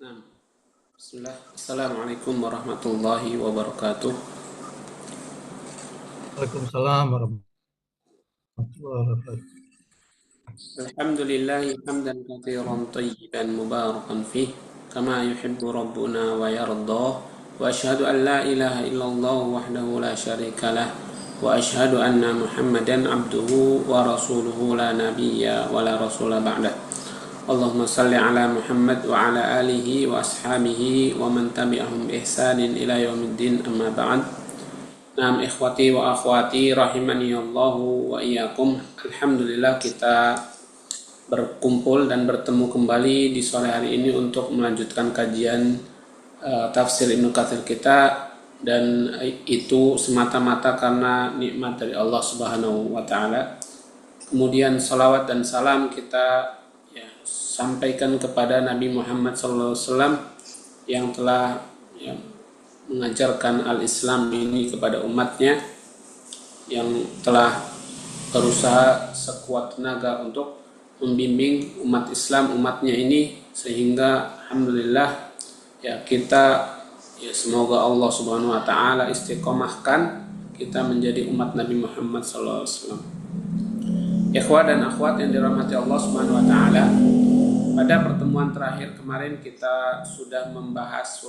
Nah, Bismillah. Assalamualaikum warahmatullahi wabarakatuh. Waalaikumsalam warahmatullahi wabarakatuh. Alhamdulillahi hamdan katsiran tayyiban mubarakan fih kama yuhibbu rabbuna wa yardah. Wa asyhadu an la ilaha illallah wahdahu la syarika lah wa asyhadu anna Muhammadan abduhu wa rasuluhu la nabiyya wa la rasula ba'dah. Allahumma salli ala Muhammad wa ala alihi wa ashabihi wa man tabi'ahum bi ihsanin ila yaumiddin amma ba'd. Naam ikhwati wa akhwati rahimani Allahu wa iyyakum. Alhamdulillah kita berkumpul dan bertemu kembali di sore hari ini untuk melanjutkan kajian tafsir Ibnu Katsir kita, dan itu semata-mata karena nikmat dari Allah Subhanahu wa taala. Kemudian salawat dan salam kita sampaikan kepada Nabi Muhammad SAW yang telah mengajarkan al-Islam ini kepada umatnya, yang telah berusaha sekuat tenaga untuk membimbing umat Islam, umatnya ini, sehingga alhamdulillah kita semoga Allah Subhanahu wa taala istiqomahkan kita menjadi umat Nabi Muhammad SAW. Ikhwah dan akhwat yang dirahmati Allah Subhanahu wa taala, pada pertemuan terakhir kemarin kita sudah membahas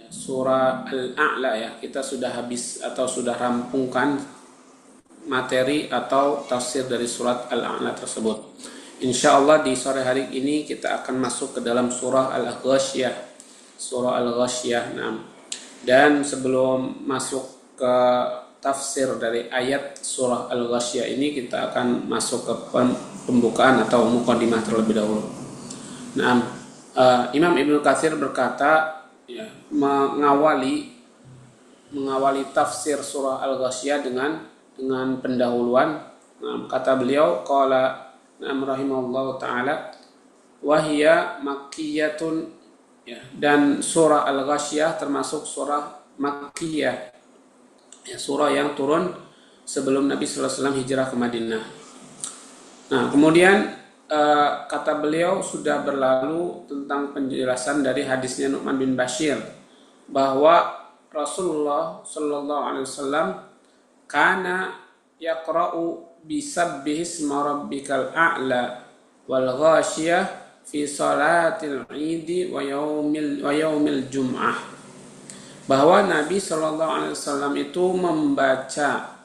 surah Al-A'la. Kita sudah habis atau sudah rampungkan materi atau tafsir dari surat Al-A'la tersebut. Insya Allah di sore hari ini kita akan masuk ke dalam surah Al-Ghasyiyah. Surah Al-Ghasyiyah. Dan sebelum masuk ke tafsir dari ayat surah Al-Ghasyiyah ini, kita akan masuk ke pembukaan atau mukadimah terlebih dahulu. Imam Ibnu Katsir berkata, mengawali tafsir surah Al-Ghasyiyah dengan pendahuluan. Kata beliau, qala rahimahullahu taala, wa hiya makkiyatun, dan surah Al-Ghasyiyah termasuk surah makkiyah, surah yang turun sebelum Nabi sallallahu alaihi wasallam hijrah ke Madinah. Kemudian kata beliau sudah berlalu tentang penjelasan dari hadisnya Nu'man bin Bashir bahwa Rasulullah sallallahu alaihi wasallam kana yaqra'u bisabbihisma rabbikal a'la wal ghasyiyah fi salatil 'idi wa yaumil jum'ah, bahwa Nabi sallallahu alaihi wasallam itu membaca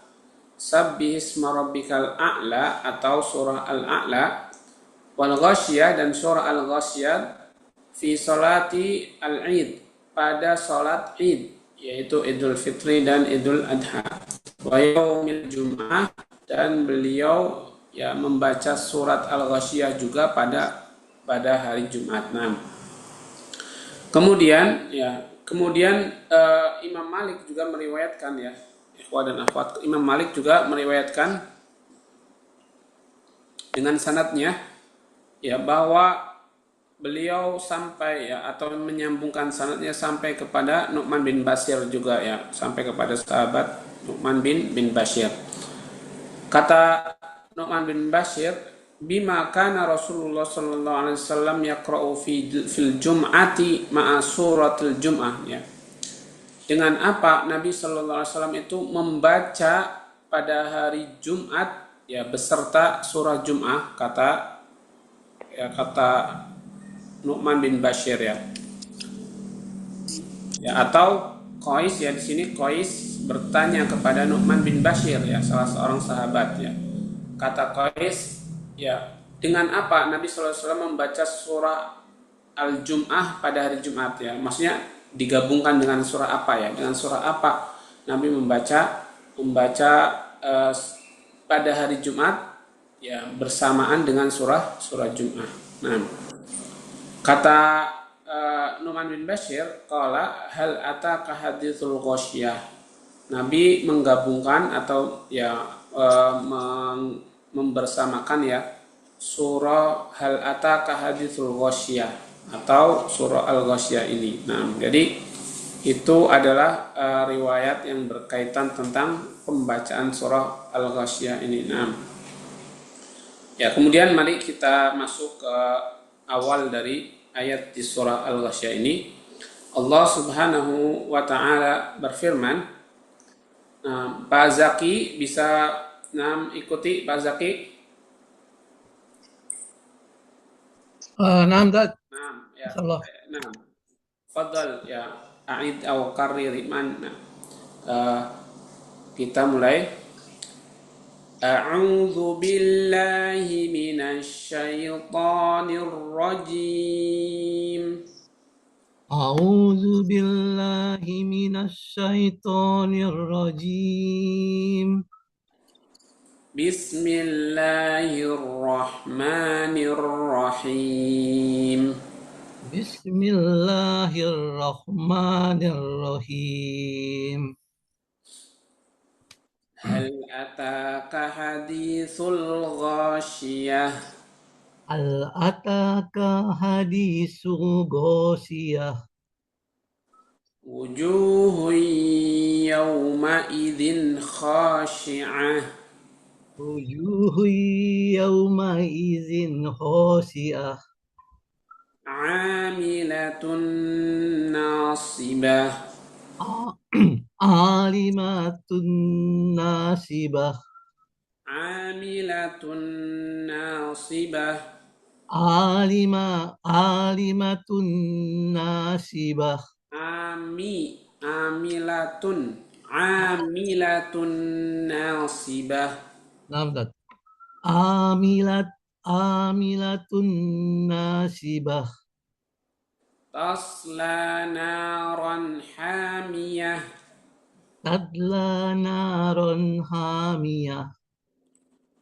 sabbihisma rabbikal a'la atau surah Al-A'la wal ghasyiyah dan surah Al-Ghasyiyah fi salati al-Id, pada salat Id, yaitu Idul Fitri dan Idul Adha, wa yaumil Jum'ah, dan beliau membaca surat Al-Ghasyiyah juga pada hari Jumat. Kemudian Imam Malik juga meriwayatkan, ikhwah dan akhwat, Imam Malik juga meriwayatkan dengan sanadnya bahwa beliau sampai atau menyambungkan sanadnya sampai kepada Nu'man bin Bashir juga, sampai kepada sahabat Nu'man bin Bashir. Kata Nu'man bin Bashir, bima kana Rasulullah sallallahu alaihi wasallam yaqra'u fil jum'ati ma'a suratul jum'ah, dengan apa Nabi sallallahu alaihi wasallam itu membaca pada hari Jumat beserta surah Jum'ah, kata Nu'man bin Bashir, atau Qais, di sini Qais bertanya kepada Nu'man bin Bashir, salah seorang sahabat, kata Qais, dengan apa Nabi sallallahu alaihi wasallam membaca surah Al-Jum'ah pada hari Jumat, maksudnya digabungkan dengan surah apa, dengan surah apa Nabi membaca pada hari Jumat bersamaan dengan surah Jum'ah. Kata Nu'man bin Bashir, qala hal ataka haditsul ghasyiyah, Nabi menggabungkan atau membersamakan surah hal ataka haditsul ghasyiyah atau surah Al-Ghasyiyah ini. Jadi itu adalah riwayat yang berkaitan tentang pembacaan surah Al-Ghasyiyah ini. Kemudian mari kita masuk ke awal dari ayat di surah Al-Ghasyiyah ini, Allah Subhanahu wa taala berfirman, Pak Zaki bisa ikuti Pak Zaki. نعم ذات Ya. إن شاء الله. Fadal ya, a'id au karriri man. Kita mulai. A'udzu billahi minasy syaithanir rajim. أعوذ بالله من الشيطان الرجيم. بسم الله الرحمن الرحيم. بسم الله الرحمن الرحيم. هل أتاك حديث الغاشية. هل أتاك حديث الغاشية. وجوه يومئذ خاشعة. وجوه يومئذ خاشعة. عاملة ناصبة. عالمة ناصبة. عاملة ناصبة. عالمة ناصبة. عاملة ناصبة. نعم عاملة ناصبة. تصلى نارا حامية. تتلى نار حامية.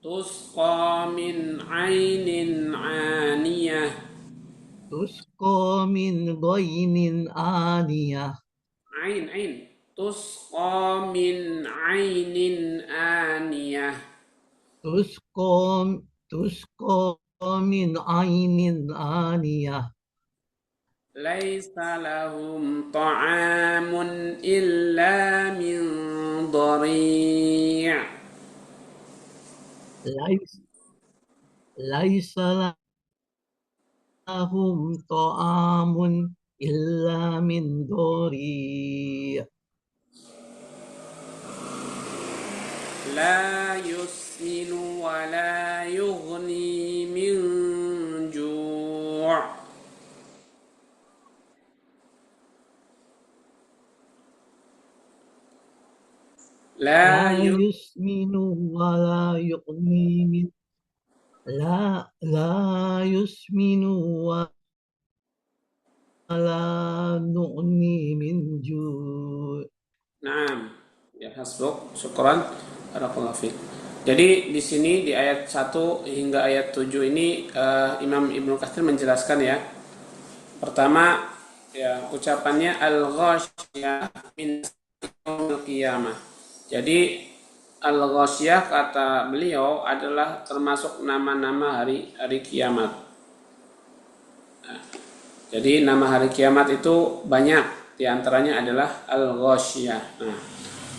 تسقى من عين عانية. تسقى من عين آنية. عين تسقى من عين آنية. تسقى من عين آنية. ليس لهم طعام إلا من ضريع. ليس لهم طعام إلا من ضريع. لا يسمن ولا يغني من جوع. لا يسمن ولا يغني من لا يسمن ولا يغني من جوع. Naam, ya hasbuk, syukran, barakallahu fiik. Jadi di sini di ayat 1 hingga ayat 7 ini Imam Ibnu Katsir menjelaskan ya. Pertama ya ucapannya al-ghasyiyah min yaumil qiyamah. Jadi al-ghasyiyah kata beliau adalah termasuk nama-nama hari kiamat. Nah, jadi nama hari kiamat itu banyak. Di antaranya adalah al-ghasyiyah. Nah,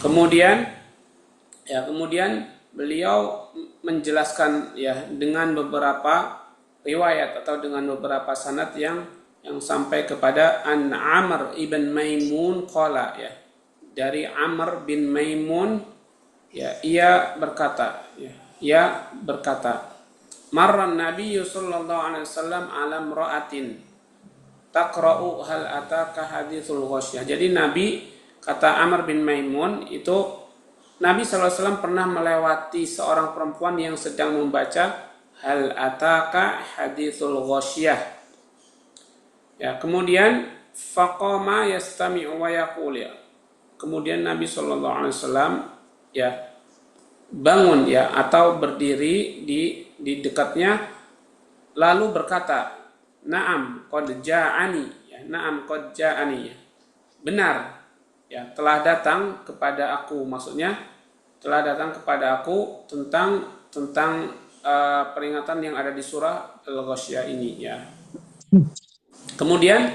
kemudian beliau menjelaskan ya dengan beberapa riwayat atau dengan beberapa sanad yang sampai kepada An Amr ibn Maimun qala ya. Dari Amr bin Maimun ya ia berkata marran Nabi sallallahu alaihi wasallam ala imra'atin taqra'u hal ataka haditsul ghasyiyah. Jadi Nabi, kata Amr bin Maimun itu, Nabi SAW pernah melewati seorang perempuan yang sedang membaca hal ataka haditsul ghasyiyah. Ya, kemudian faqama yastami'u wa yaqul ya. Kemudian Nabi SAW ya bangun ya atau berdiri di dekatnya lalu berkata, Naam qad ja'ani ya, na'am qad ja'ani ya. Benar ya, telah datang kepada aku, maksudnya telah datang kepada aku tentang peringatan yang ada di surah Al-Ghasyiyah ini ya. Kemudian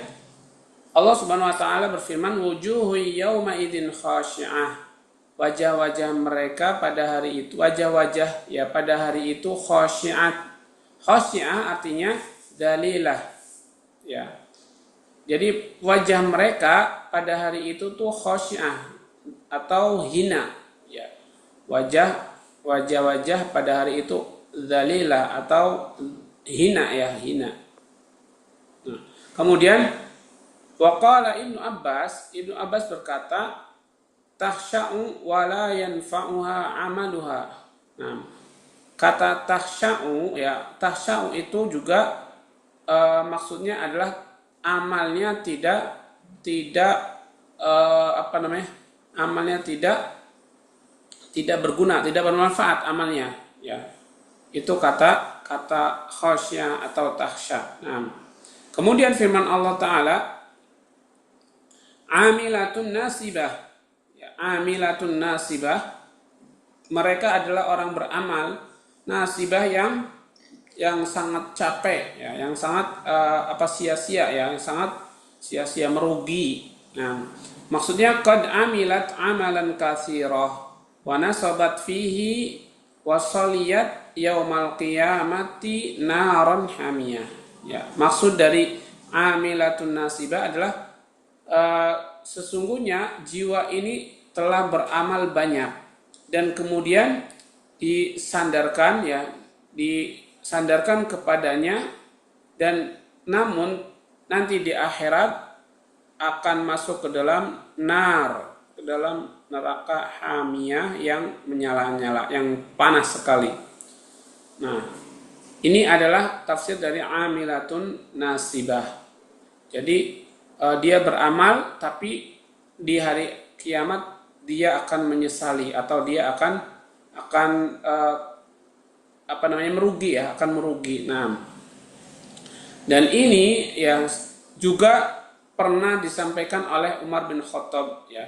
Allah Subhanahu wa taala berfirman, wujuhu yauma idzin khashi'ah. Wajah-wajah mereka pada hari itu, wajah-wajah ya pada hari itu khashi'at. Khashi'ah artinya dalilah Ya. Jadi wajah mereka pada hari itu tuh khasyah atau hina, ya. Wajah-wajah pada hari itu dzalilah atau hina, ya, hina. Nah, kemudian waqala Ibnu Abbas berkata, tahsya'u wa la yanfa'uha amaluha. Nah, kata tahsya'u, ya, tahsya'u itu juga maksudnya adalah amalnya tidak apa namanya? Amalnya tidak berguna, tidak bermanfaat amalnya, ya. Itu kata khasyah atau tahsya. Nah, kemudian firman Allah Ta'ala, amilatun nasibah, ya, amilatun nasibah, mereka adalah orang beramal nasibah yang sangat capek, ya, yang sangat sia-sia, ya, yang sangat sia-sia, merugi. Nah, maksudnya qad amilat amalan katsirah wa nasabat fihi wa saliyat yaumal qiyamati naran hamiyah. Ya, maksud dari amilatun nasibah adalah sesungguhnya jiwa ini telah beramal banyak dan kemudian disandarkan kepadanya, dan namun nanti di akhirat akan masuk ke dalam ke dalam neraka hamiyah yang menyala-nyala, yang panas sekali. Nah, ini adalah tafsir dari amilatun nasibah. Jadi dia beramal tapi di hari kiamat dia akan menyesali atau dia akan merugi, ya, akan merugi. Nah, dan ini yang juga pernah disampaikan oleh Umar bin Khattab, ya.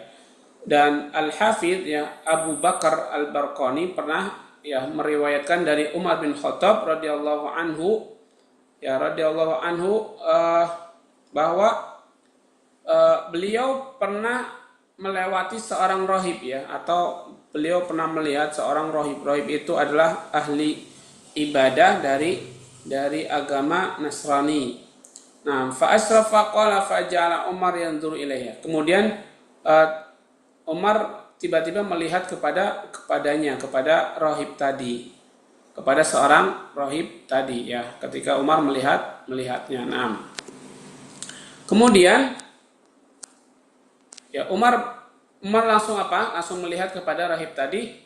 Dan Al-Hafidz, ya, Abu Bakar Al-Barqani pernah, ya, meriwayatkan dari Umar bin Khattab radhiyallahu anhu, ya, bahwa beliau pernah melewati seorang rahib, ya, atau beliau pernah melihat seorang rahib. Rahib itu adalah ahli ibadah dari agama Nasrani. Nah, fa asrafa qala faja'ala Umar yanzuru ilaihi. Kemudian Umar tiba-tiba melihat kepadanya, kepada rahib tadi, kepada seorang rahib tadi, ya, ketika Umar melihatnya. Nah, kemudian, ya, Umar langsung melihat kepada rahib tadi,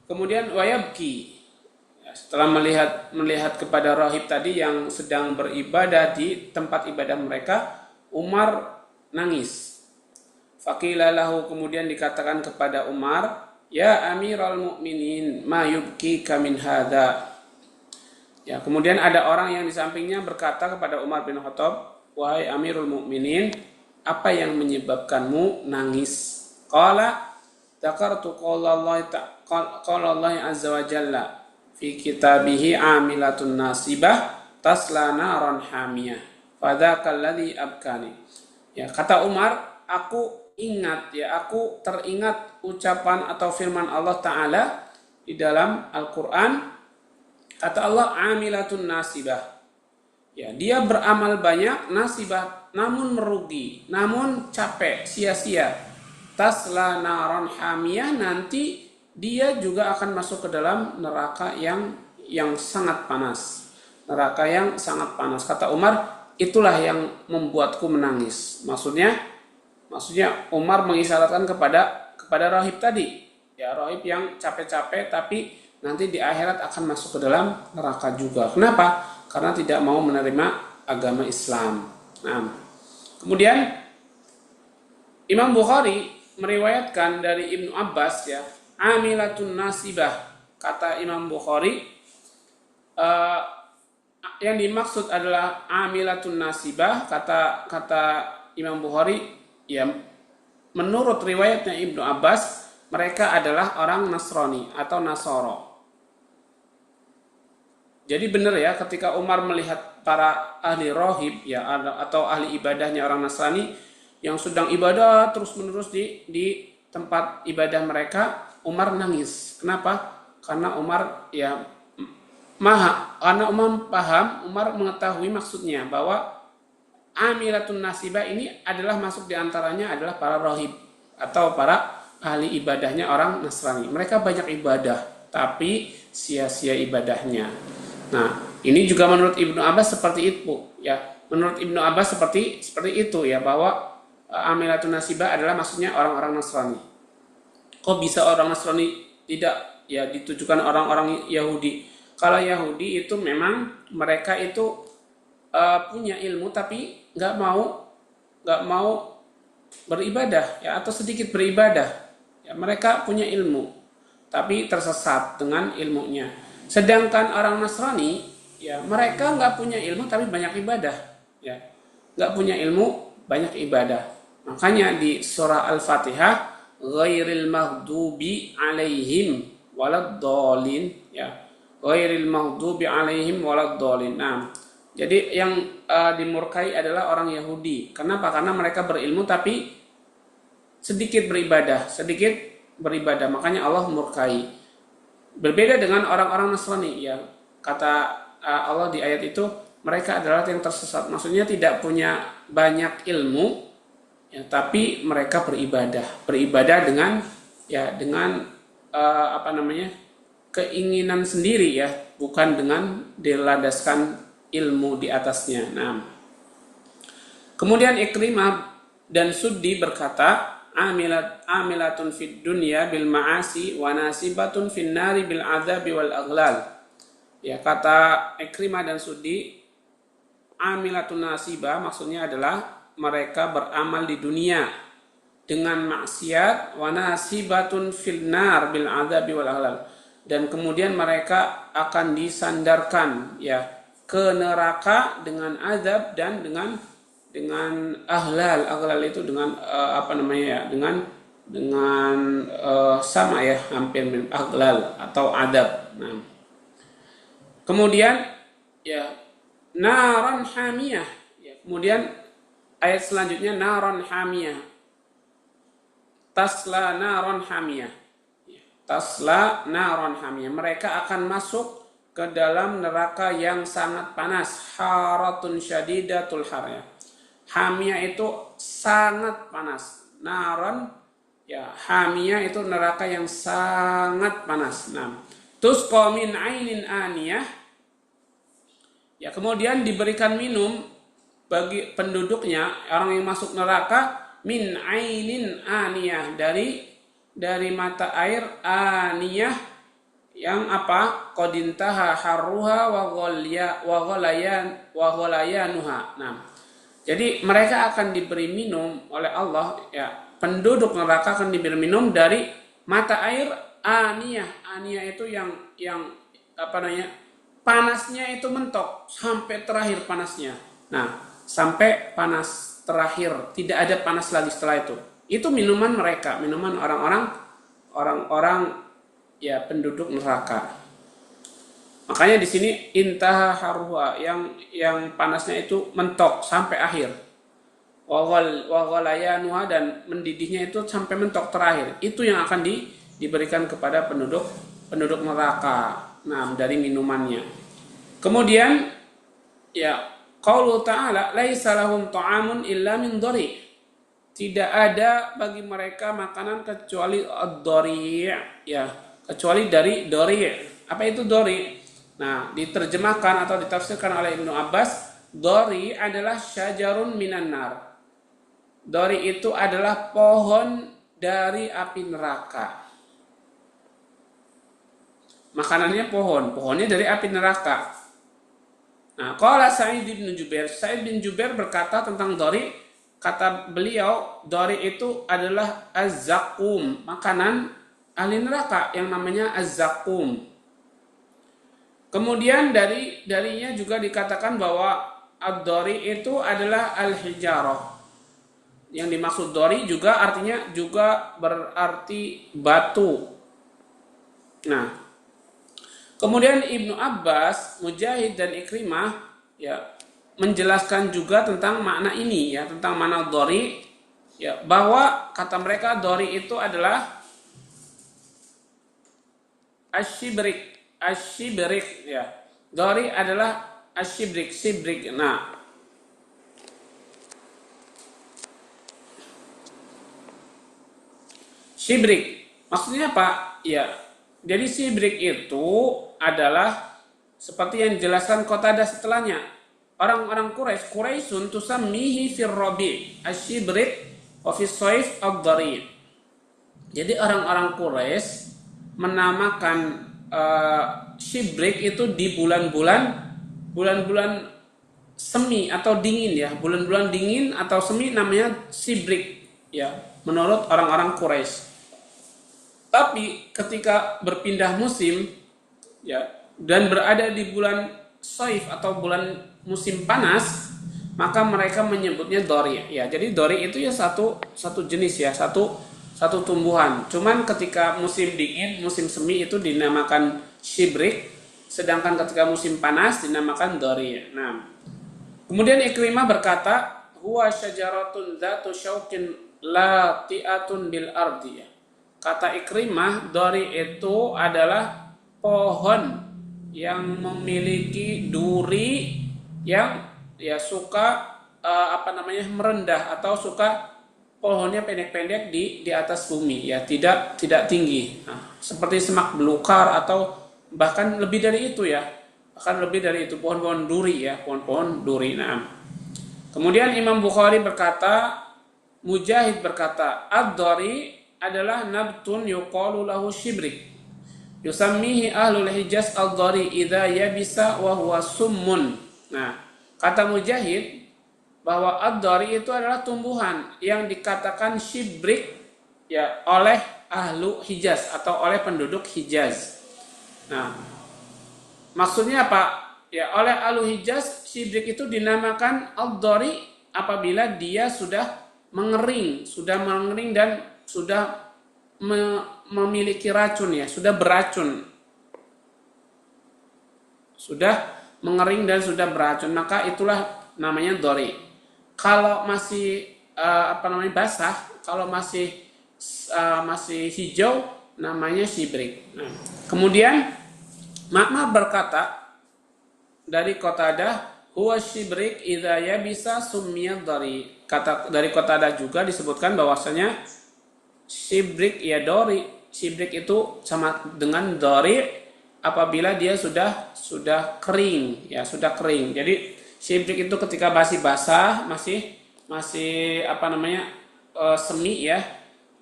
kemudian wayabki. Setelah melihat kepada rahib tadi yang sedang beribadah di tempat ibadah mereka, Umar nangis. Faqila lahu, kemudian dikatakan kepada Umar, ya Amiral Mukminin, ma yubkika min hadza. Ya, kemudian ada orang yang di sampingnya berkata kepada Umar bin Khattab, wahai Amirul Mukminin, apa yang menyebabkanmu nangis? Qala dzakartu qala Allah azza wa jalla fi kitabihi amilatun nasibah tasla naran hamiyah fadzakal ladzi abkani. Ya, kata Umar, aku teringat ucapan atau firman Allah Ta'ala di dalam Al-Quran. Kata Allah, amilatun nasibah, ya, dia beramal banyak, nasibah, namun merugi, namun capek, sia-sia. Tasla naran hamiyah, nanti dia juga akan masuk ke dalam neraka yang sangat panas. Neraka yang sangat panas. Kata Umar, itulah yang membuatku menangis. Maksudnya Umar mengisyaratkan kepada rahib tadi, ya, rahib yang capek-capek tapi nanti di akhirat akan masuk ke dalam neraka juga. Kenapa? Karena tidak mau menerima agama Islam. Nah, kemudian Imam Bukhari meriwayatkan dari Ibnu Abbas, ya, amilatun nasibah. Kata Imam Bukhari, yang dimaksud adalah amilatun nasibah. Kata Imam Bukhari, ya, menurut riwayatnya Ibnu Abbas, mereka adalah orang Nasrani atau Nasoro. Jadi benar, ya, ketika Umar melihat para ahli rohib, ya, atau ahli ibadahnya orang Nasrani yang sedang ibadah terus-menerus di tempat ibadah mereka, Umar nangis. Kenapa? Karena Umar, ya, karena Umar paham, Umar mengetahui maksudnya bahwa amilatun nasibah ini adalah masuk diantaranya adalah para rohib atau para ahli ibadahnya orang Nasrani. Mereka banyak ibadah, tapi sia-sia ibadahnya. Nah, ini juga menurut Ibnu Abbas seperti itu, ya. Menurut Ibnu Abbas seperti itu ya, bahwa amilatun nasibah adalah maksudnya orang-orang Nasrani. Kok bisa orang Nasrani tidak ya ditujukan orang-orang Yahudi? Kalau Yahudi itu memang mereka itu punya ilmu tapi nggak mau beribadah ya, atau sedikit beribadah ya. Mereka punya ilmu tapi tersesat dengan ilmunya. Sedangkan orang Nasrani ya, mereka nggak punya ilmu tapi banyak ibadah ya, nggak punya ilmu banyak ibadah. Makanya di surah Al-Fatihah, ghairil maghdubi alaihim waladdallin ya, ghairil maghdubi alaihim waladdallin. Nah, jadi yang dimurkai adalah orang Yahudi. Kenapa? Karena mereka berilmu tapi sedikit beribadah. Makanya Allah murkai. Berbeda dengan orang-orang Nasrani ya. Kata Allah di ayat itu, mereka adalah yang tersesat. Maksudnya tidak punya banyak ilmu ya, tapi mereka beribadah. Beribadah dengan keinginan sendiri ya, bukan dengan dilandaskan ilmu di atasnya. Nah, kemudian Ikrimah dan Suddi berkata, amilatun fid dunya bil ma'asi wa nasibatun fin nari bil adzabi wal aghlal. Ya, kata Ikrimah dan Suddi, amilatun nasibah maksudnya adalah mereka beramal di dunia dengan maksiat, wa nasibatun fil nar bil adzabi wal aghlal. Dan kemudian mereka akan disandarkan ya ke neraka dengan azab dan dengan aghlal itu dengan dengan sama ya, hampir mirip aghlal atau adab. Nah, kemudian ya naran hamiyah ya, kemudian ayat selanjutnya naran hamiyah, tasla naran hamiyah, tasla naran hamiyah, mereka akan masuk ke dalam neraka yang sangat panas, haratun syadidatul har ya. Hamiyah itu sangat panas. Naran ya, hamiyah itu neraka yang sangat panas. Nah, tusqa min ainin aniyah ya, kemudian diberikan minum bagi penduduknya, orang yang masuk neraka, min ainin aniyah, dari mata air aniyah yang apa? Qadintaha harruha wa ghalayanuha. Nah, jadi mereka akan diberi minum oleh Allah ya, penduduk neraka akan diberi minum dari mata air aniyah. Aniyah itu yang panasnya itu mentok sampai terakhir panasnya. Nah, sampai panas terakhir, tidak ada panas lagi setelah itu. Itu minuman mereka, minuman orang-orang ya, penduduk neraka. Makanya di sini intaha harruha, yang panasnya itu mentok sampai akhir. Wa ghalayanuha, dan mendidihnya itu sampai mentok terakhir. Itu yang akan diberikan kepada penduduk neraka. Nah, dari minumannya. Kemudian ya, qaulu ta'ala laisa lahum ta'amun illa min dhari'. Tidak ada bagi mereka makanan kecuali ad-dhari' ya, kecuali dari dhari'. Apa itu dhari'? Nah, diterjemahkan atau ditafsirkan oleh Ibnu Abbas, dhari' adalah syajarun minan nar. Dhari' itu adalah pohon dari api neraka. Makanannya pohonnya dari api neraka. Nah, qala Sa'id bin Jubair berkata tentang dhari', kata beliau, dhari' itu adalah az-zakum, makanan ahli neraka yang namanya az-zakum. Kemudian darinya juga dikatakan bahwa ad-dhari' itu adalah al-hijarah. Yang dimaksud dhari' juga artinya juga berarti batu. Nah, kemudian Ibnu Abbas, Mujahid dan Ikrimah ya menjelaskan juga tentang makna ini ya, tentang makna dhari' ya, bahwa kata mereka dhari' itu adalah asyibrik ya. Dhari' adalah asyibrik, sibrik. Nah, Shibrik. Maksudnya apa? Ya. Jadi shibrik itu adalah seperti yang dijelaskan Qatadah setelahnya. Orang-orang Quraisyun tusammihi fir rabi' asyibrik wa fis saif ad-dari'. Jadi orang-orang Quraisy menamakan shibrik itu di bulan-bulan semi atau dingin ya, bulan-bulan dingin atau semi namanya shibrik ya, menurut orang-orang Quraisy. Tapi ketika berpindah musim ya dan berada di bulan saif atau bulan musim panas, maka mereka menyebutnya dori ya. Jadi dori itu ya satu jenis ya, satu tumbuhan. Cuman ketika musim dingin, musim semi itu dinamakan shibrik, sedangkan ketika musim panas dinamakan dori. Nah, kemudian Ikrimah berkata, huwa syajaratun dzatu syauqin lati'atun bil ardi. Kata Ikrimah, dori itu adalah pohon yang memiliki duri yang ya suka merendah atau suka pohonnya pendek-pendek di atas bumi ya, tidak tinggi. Nah, seperti semak belukar atau bahkan lebih dari itu ya. Bahkan lebih dari itu, pohon-pohon duri ya, pohon-pohon duri. Nah, kemudian Imam Bukhari berkata, Mujahid berkata, ad-dari adalah nabtun yuqalu lahu shibrik. Yusammihi ahlul Hijaz ad-dari idza yabisa wa huwa summun. Nah, kata Mujahid bahwa ad-dari itu adalah tumbuhan yang dikatakan shibrik ya oleh ahlu Hijaz atau oleh penduduk Hijaz. Nah, maksudnya apa? Ya, oleh ahlu Hijaz shibrik itu dinamakan ad-dari apabila dia sudah mengering dan sudah memiliki racun ya, sudah beracun. Sudah mengering dan sudah beracun, maka itulah namanya dori. Kalau masih basah, kalau masih hijau namanya shibrik. Nah, kemudian Ma'mar berkata dari Qatadah, huwa shibrik idza yabisa summiya dori. Kata dari Qatadah juga disebutkan bahwasanya shibrik ya dori. Shibrik itu sama dengan dori apabila dia sudah kering ya, sudah kering. Jadi shibrik itu ketika masih basah, masih semi ya.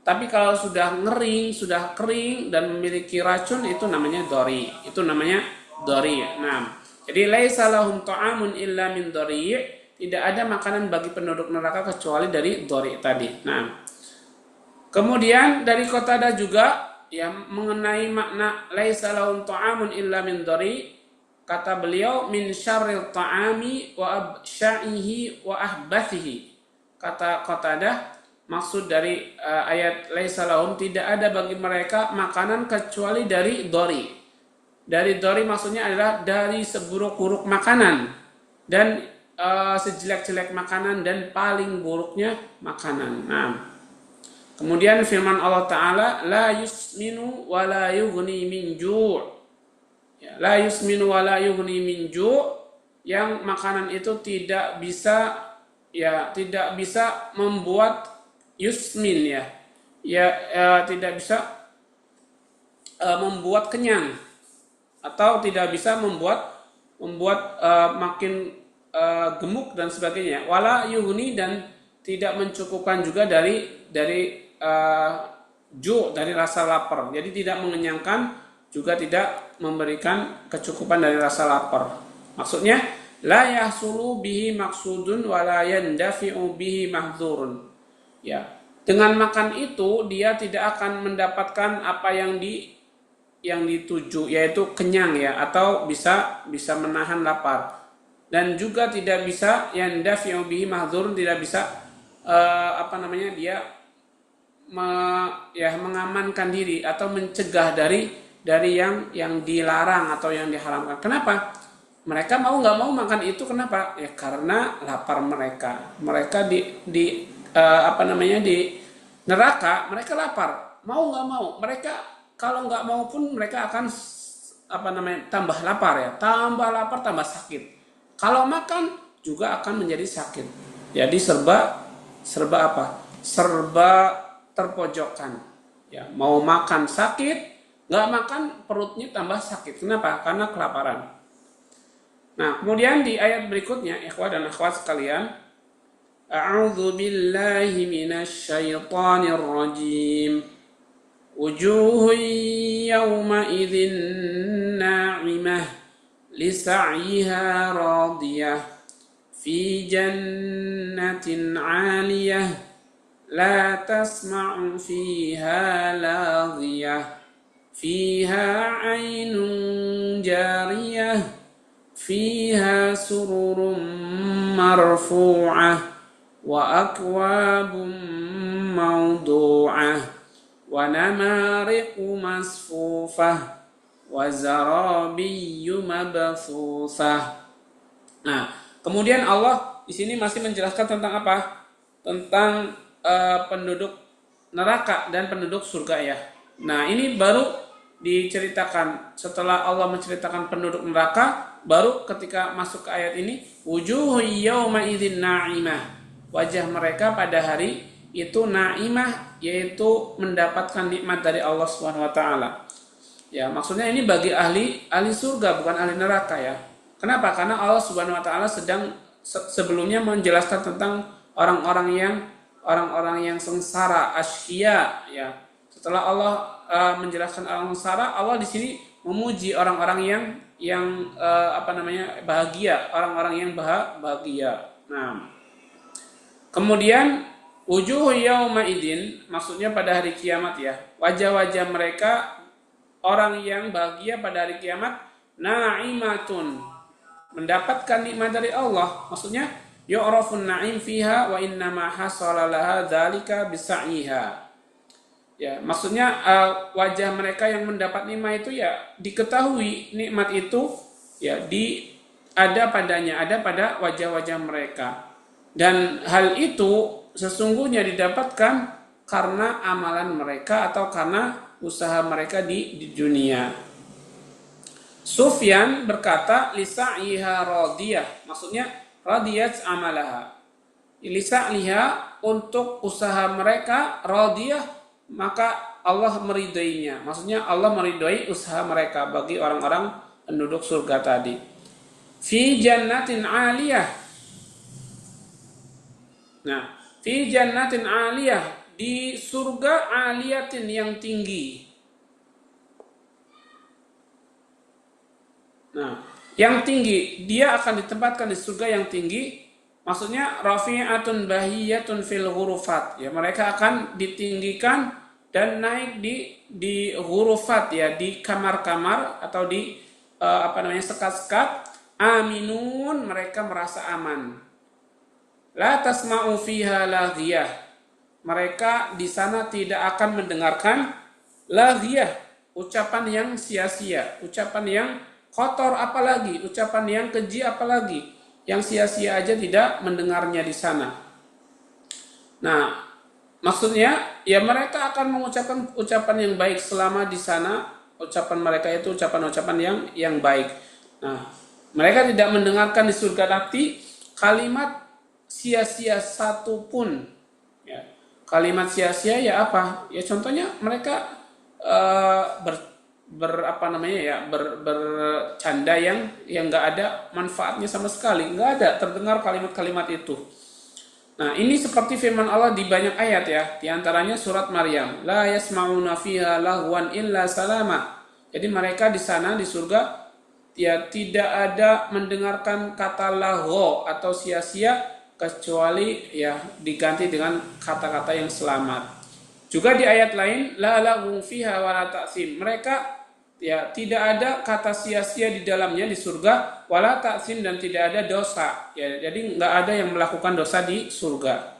Tapi kalau sudah ngering, sudah kering dan memiliki racun itu namanya dori. Itu namanya dori. Nah, jadi laisa lahum ta'amun illa min dori. Tidak ada makanan bagi penduduk neraka kecuali dari dori tadi. Nah, kemudian dari Qatadah juga yang mengenai makna laisa lahum ta'amun illa min dori, kata beliau min syarril ta'ami wa absya'ihi wa ahbathihi. Kata Qatadah, maksud dari ayat laisa lahum, tidak ada bagi mereka makanan kecuali dari dori. Dari dori maksudnya adalah dari seburuk-buruk makanan dan sejelek-jelek makanan dan paling buruknya makanan. Nah, kemudian firman Allah Ta'ala, la yusminu wa la yughni min ju'. Ya, la yusminu wa la yughni min ju', yang makanan itu tidak bisa membuat yusmin ya. Tidak bisa membuat kenyang atau tidak bisa membuat makin gemuk dan sebagainya. Wala yughni, dan tidak mencukupkan juga dari dari rasa lapar. Jadi tidak mengenyangkan, juga tidak memberikan kecukupan dari rasa lapar. Maksudnya la yahsulu bihi maksudun wa la yandafi'u bihi mahdzurun. Ya, dengan makan itu dia tidak akan mendapatkan apa yang dituju, yaitu kenyang ya, atau bisa menahan lapar. Dan juga tidak bisa yandafi'u bihi mahdzurun, tidak bisa dia mengamankan diri atau mencegah dari yang dilarang atau yang diharamkan. Kenapa? Mereka mau nggak mau makan itu, kenapa? Ya karena lapar mereka. Mereka di neraka mereka lapar. Mau nggak mau, mereka kalau nggak mau pun mereka akan tambah lapar ya, tambah lapar tambah sakit. Kalau makan juga akan menjadi sakit. Jadi serba terpojokkan Ya, mau makan sakit, nggak makan perutnya tambah sakit. Kenapa? Karena kelaparan. Nah, kemudian di ayat berikutnya, ikhwah dan akhwat sekalian, A'udzu billahi minasy syaithanir rajim. Wujuhun yawma idzin na'imah lisa'yiha radiyah fi jannatin 'aliyah la tasma'u fiha laghiyah fiha 'ainun jariyah fiha sururun marfu'ah wa akwabun mawdu'ah wa namariqu masfufah wa zarabiyyu mabthusah. Nah, kemudian Allah di sini masih menjelaskan tentang apa? Tentang penduduk neraka dan penduduk surga ya. Nah, ini baru diceritakan setelah Allah menceritakan penduduk neraka, baru ketika masuk ke ayat ini, wujuhu yawma idzin na'imah. Wajah mereka pada hari itu na'imah, yaitu mendapatkan nikmat dari Allah Subhanahu wa taala. Ya, maksudnya ini bagi ahli surga, bukan ahli neraka ya. Kenapa? Karena Allah Subhanahu wa taala sedang sebelumnya menjelaskan tentang orang-orang yang sengsara, asyiya ya. Setelah Allah menjelaskan orang sengsara, Allah di sini memuji orang-orang yang bahagia, orang-orang yang bahagia. Nah, kemudian wujuh yauma idzin, maksudnya pada hari kiamat ya. Wajah-wajah mereka orang yang bahagia pada hari kiamat, na'imatun, mendapatkan nikmat dari Allah. Maksudnya yu'rafun na'im fiha wa innama hasala laha dzalika bisa'yiha. Ya, maksudnya wajah mereka yang mendapat nikmat itu ya diketahui nikmat itu ya ada pada wajah-wajah mereka. Dan hal itu sesungguhnya didapatkan karena amalan mereka atau karena usaha mereka di dunia. Sufyan berkata lisa'yiha radiyah, maksudnya radiyat amalaha. Lisa'liha, untuk usaha mereka, radiyah, maka Allah meridainya. Maksudnya Allah meridai usaha mereka bagi orang-orang penduduk surga tadi. Fi jannatin 'aliyah. Nah, fi jannatin 'aliyah, di surga 'aliyatin yang tinggi. Nah, yang tinggi, dia akan ditempatkan di surga yang tinggi. Maksudnya rafi'atun bahiyatun fil ghurufat. Ya, mereka akan ditinggikan dan naik di ghurufat ya, di kamar-kamar atau di sekat-sekat. Aminun, mereka merasa aman. La tasma'u fiha laghiyah. Mereka di sana tidak akan mendengarkan laghiyah, ucapan yang sia-sia, ucapan yang kotor apalagi, ucapan yang keji apalagi, yang sia-sia aja tidak mendengarnya di sana. Nah, maksudnya ya mereka akan mengucapkan ucapan yang baik selama di sana. Ucapan mereka itu ucapan-ucapan yang baik. Nah, mereka tidak mendengarkan di surga nanti kalimat sia-sia satu pun. Ya, kalimat sia-sia ya apa? Ya contohnya mereka bercanda yang nggak ada manfaatnya sama sekali, nggak ada terdengar kalimat-kalimat itu. Nah, ini seperti firman Allah di banyak ayat ya, di antaranya surat Maryam, la yasma'una fiha lahwan illa salama. Jadi mereka di sana di surga ya tidak ada mendengarkan kata lahwo atau sia-sia kecuali ya diganti dengan kata-kata yang selamat. Juga di ayat lain, la lahum fiha wa la ta'sim. Mereka ya tidak ada kata sia-sia di dalamnya di surga, wala ta'sim, dan tidak ada dosa. Ya, jadi nggak ada yang melakukan dosa di surga.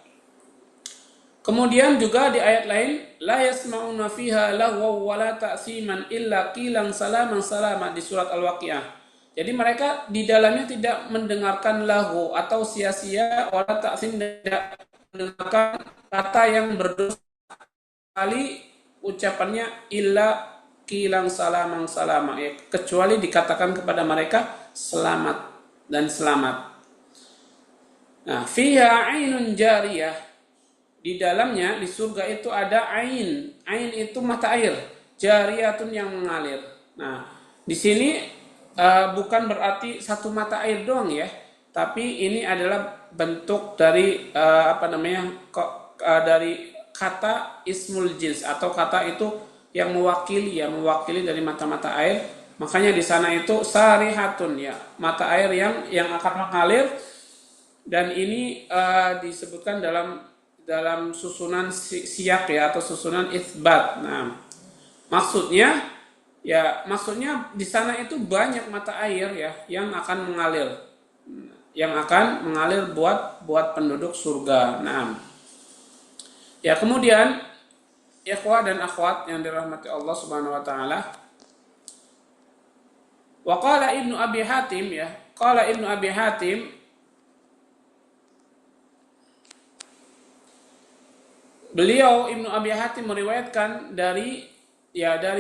Kemudian juga di ayat lain, la yasma'una fiha lahwa wa la ta'siman illa qilan salaman salama, di surat Al-Waqiah. Jadi mereka di dalamnya tidak mendengarkan lahu atau sia-sia, wala ta'sim, tidak mendengarkan kata yang berdosa kali ucapannya illa qilan salaman salama, ya, kecuali dikatakan kepada mereka selamat dan selamat. Nah, fiha ainun jariyah, di dalamnya di surga itu ada ain. Ain itu mata air, jariyatun yang mengalir. Nah, di sini bukan berarti satu mata air doang ya, tapi ini adalah bentuk dari dari kata ismul jins atau kata itu yang mewakili dari mata-mata air. Makanya di sana itu sarihatun ya, mata air yang akan mengalir, dan ini disebutkan dalam susunan siyak ya atau susunan itsbat. Nah, maksudnya di sana itu banyak mata air ya yang akan mengalir buat penduduk surga. Nah, ya kemudian ikhwah dan akhwat yang dirahmati Allah Subhanahu wa taala, wa qala Ibnu Abi Hatim ya, qala Ibnu Abi Hatim, beliau Ibnu Abi Hatim meriwayatkan dari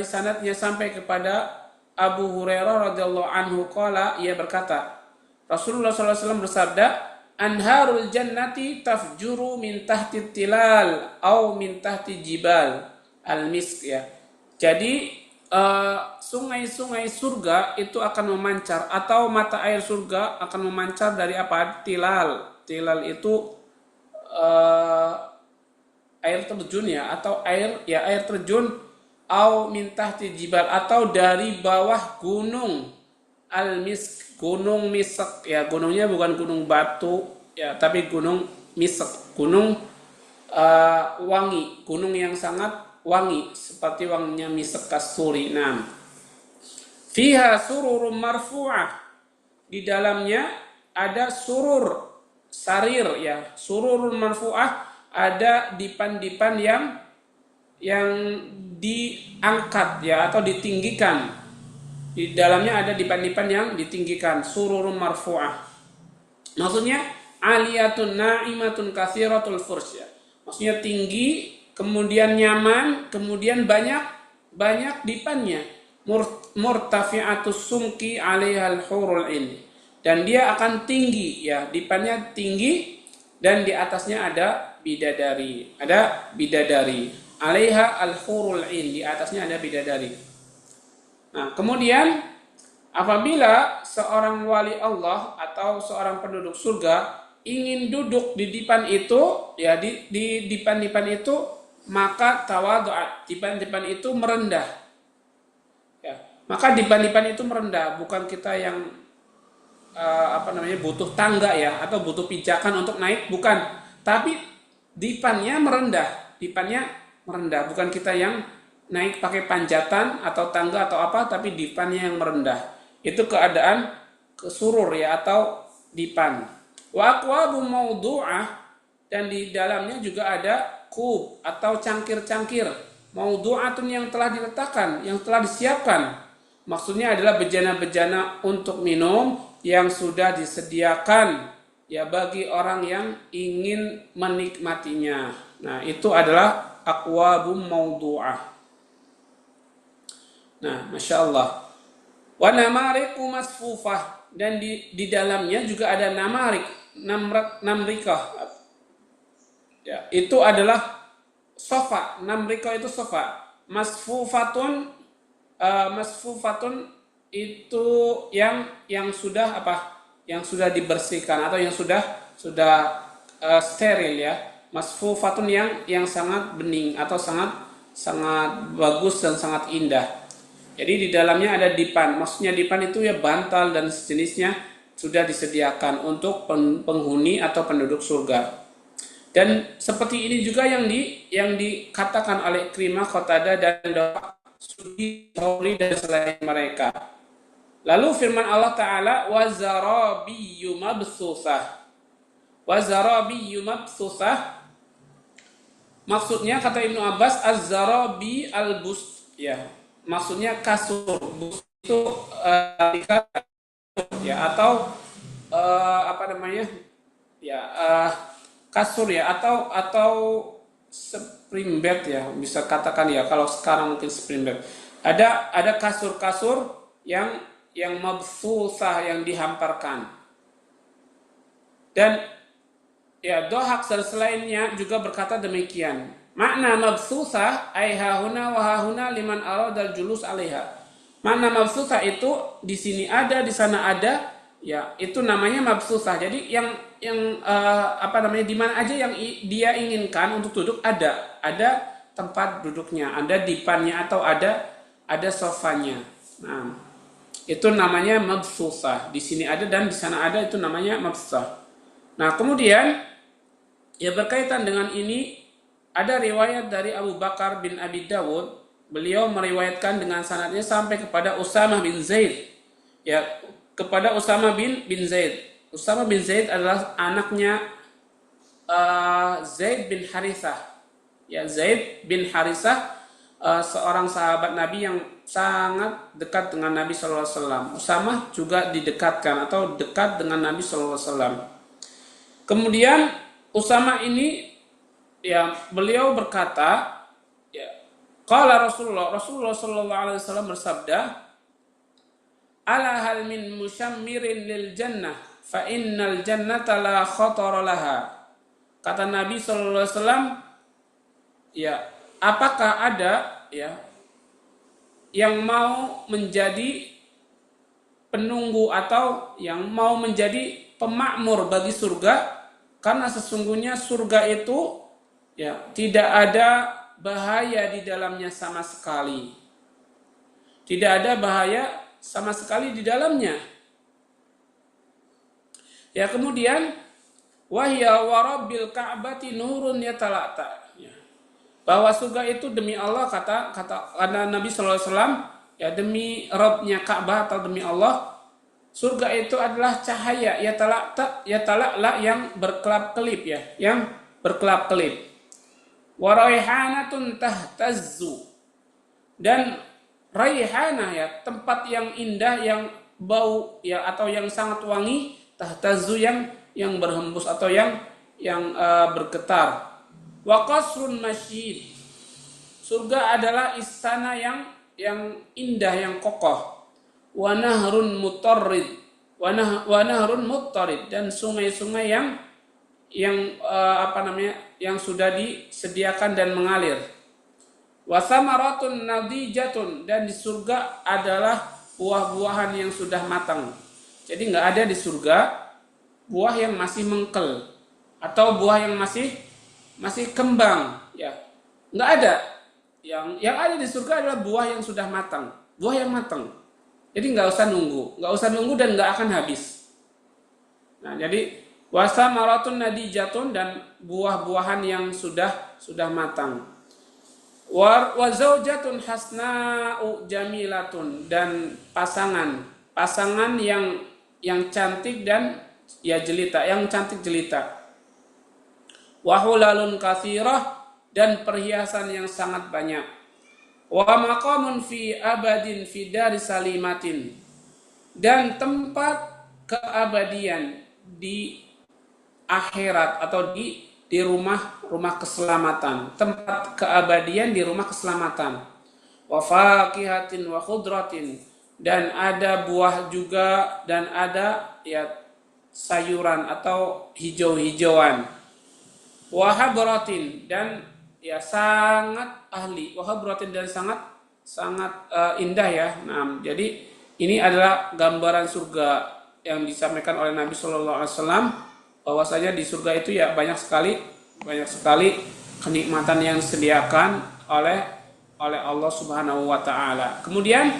sanadnya sampai kepada Abu Hurairah radhiyallahu anhu qala, ia berkata, Rasulullah SAW bersabda, anharul jannati tafjuru min tahti tilal au min tahti jibal al-misk ya. Jadi sungai-sungai surga itu akan memancar, atau mata air surga akan memancar dari apa? Tilal. Tilal itu air terjun ya, atau air terjun, au min tahti jibal, atau dari bawah gunung al-misk, gunung misak ya. Gunungnya bukan gunung batu ya, tapi gunung misak, gunung wangi, gunung yang sangat wangi seperti wanginya misak kasturi. Nah, fiha sururum marfu'ah, di dalamnya ada surur sarir ya, sururun marfu'ah, ada dipan-dipan yang diangkat ya atau ditinggikan. Di dalamnya ada dipan-dipan yang ditinggikan, sururun marfu'ah. Maksudnya aliyatun na'imatun katsiratul furs ya. Maksudnya tinggi, kemudian nyaman, kemudian banyak dipannya. Murtafi'atus sumki 'alaihal hurul 'ain. Dan dia akan tinggi ya, dipannya tinggi, dan di atasnya ada bidadari. Ada bidadari. 'Alaiha al-hurul 'ain, di atasnya ada bidadari. Nah, kemudian apabila seorang wali Allah atau seorang penduduk surga ingin duduk di dipan itu, ya di dipan-dipan itu, maka tawadhu'at, dipan-dipan itu merendah. Ya, maka dipan-dipan itu merendah, bukan kita yang butuh tangga ya atau butuh pijakan untuk naik, bukan. Tapi dipannya merendah, bukan kita yang naik pakai panjatan atau tangga atau apa, tapi dipannya yang merendah. Itu keadaan kesurur ya atau dipan. Wa aqwabu mawdu'ah, dan di dalamnya juga ada kub atau cangkir-cangkir. Mawdu'atun, yang telah diletakkan, yang telah disiapkan. Maksudnya adalah bejana-bejana untuk minum yang sudah disediakan ya bagi orang yang ingin menikmatinya. Nah, itu adalah aqwabum mawdu'ah. Nah, Masya Allah. Wa namariku masfufah, dan di dalamnya juga ada namarik, namrikah. Ya, itu adalah sofa. Namrikah itu sofa. Masfufatun itu yang sudah yang sudah dibersihkan atau yang sudah steril ya. Masfufatun yang sangat bening atau sangat bagus dan sangat indah. Jadi di dalamnya ada dipan. Maksudnya dipan itu ya bantal dan sejenisnya sudah disediakan untuk penghuni atau penduduk surga. Dan seperti ini juga yang dikatakan oleh Ikrimah, Qatadah, dan Sudi, Thawri, dan selain mereka. Lalu firman Allah Ta'ala, wazarabiyyu mabsusah. Wazarabiyyu mabsusah, maksudnya kata Ibnu Abbas, az-zarabi al-bust ya. Maksudnya kasur. Bust itu ya atau kasur ya atau spring bed ya, bisa katakan ya, kalau sekarang mungkin spring bed. Ada kasur-kasur yang mabsusah, yang dihamparkan. Dan ya Dhahak dan selainnya juga berkata demikian. Makna mabsusah ai hahuna wa hahuna liman aradal julus 'alaiha. Makna mabsusah itu di sini ada, di sana ada, ya itu namanya mabsusah. Jadi apa namanya, di mana aja yang dia inginkan untuk duduk ada tempat duduknya, ada dipannya atau ada sofanya. Nah, itu namanya mabsusah. Di sini ada dan di sana ada, itu namanya mabsusah. Nah, kemudian ya berkaitan dengan ini ada riwayat dari Abu Bakar bin Abi Dawud. Beliau meriwayatkan dengan sanadnya sampai kepada Usamah bin Zaid. Ya, kepada Usamah bin Zaid. Usamah bin Zaid adalah anaknya Zaid bin Harithah. Ya, Zaid bin Harithah seorang sahabat Nabi yang sangat dekat dengan Nabi sallallahu alaihi wasallam. Usamah juga didekatkan atau dekat dengan Nabi sallallahu alaihi wasallam. Kemudian Usamah ini ya beliau berkata, ya, qala Rasulullah sallallahu alaihi wasallam bersabda, ala hal min musyammirin lil jannah fa innal jannata la khatara laha. Kata Nabi sallallahu alaihi wasallam, ya, apakah ada ya yang mau menjadi penunggu atau yang mau menjadi pemakmur bagi surga, karena sesungguhnya surga itu ya tidak ada bahaya di dalamnya sama sekali. Tidak ada bahaya sama sekali di dalamnya. Ya, kemudian wahya warabbil ka'bati nurun yatalata. Ya. Bahwa surga itu demi Allah, kata Nabi sallallahu alaihi wasallam, ya demi Rabbnya Ka'bah atau demi Allah, surga itu adalah cahaya yatala'la yang berkelap-kelip, ya, yang berkelap-kelip. Wa raihanatun tahtazzu, dan raihanah ya tempat yang indah, yang bau ya atau yang sangat wangi, tahtazzu yang berhembus atau yang bergetar. Wa qasrun masyid, surga adalah istana yang indah, yang kokoh. Wa nahrun mutarrid, wa nahrun muttarid, dan sungai-sungai yang sudah disediakan dan mengalir. Wa samaratun nadijatun, dan di surga adalah buah-buahan yang sudah matang. Jadi nggak ada di surga buah yang masih mengkel atau buah yang masih kembang, ya nggak ada. Yang ada di surga adalah buah yang sudah matang, buah yang matang. Jadi nggak usah nunggu dan nggak akan habis. Nah, jadi wasamaratun nadijatun, dan buah-buahan yang sudah matang. Wa zaujatun hasna'u jamilatun, dan pasangan yang cantik dan ya jelita, yang cantik jelita. Wa hulalun katsirah, dan perhiasan yang sangat banyak. Wa maqamun fi abadin fi dari salimatin, dan tempat keabadian di akhirat atau di rumah keselamatan, tempat keabadian di rumah keselamatan. Wa faqihatin wa khudratin, dan ada buah juga dan ada ya sayuran atau hijau-hijauan. Wa hadratin, dan ya sangat ahli, wahabratin, dan sangat indah ya. Nah, jadi ini adalah gambaran surga yang disampaikan oleh Nabi Shallallahu Alaihi Wasallam, bahwasanya di surga itu ya banyak sekali kenikmatan yang disediakan oleh Allah Subhanahu Wa Taala. Kemudian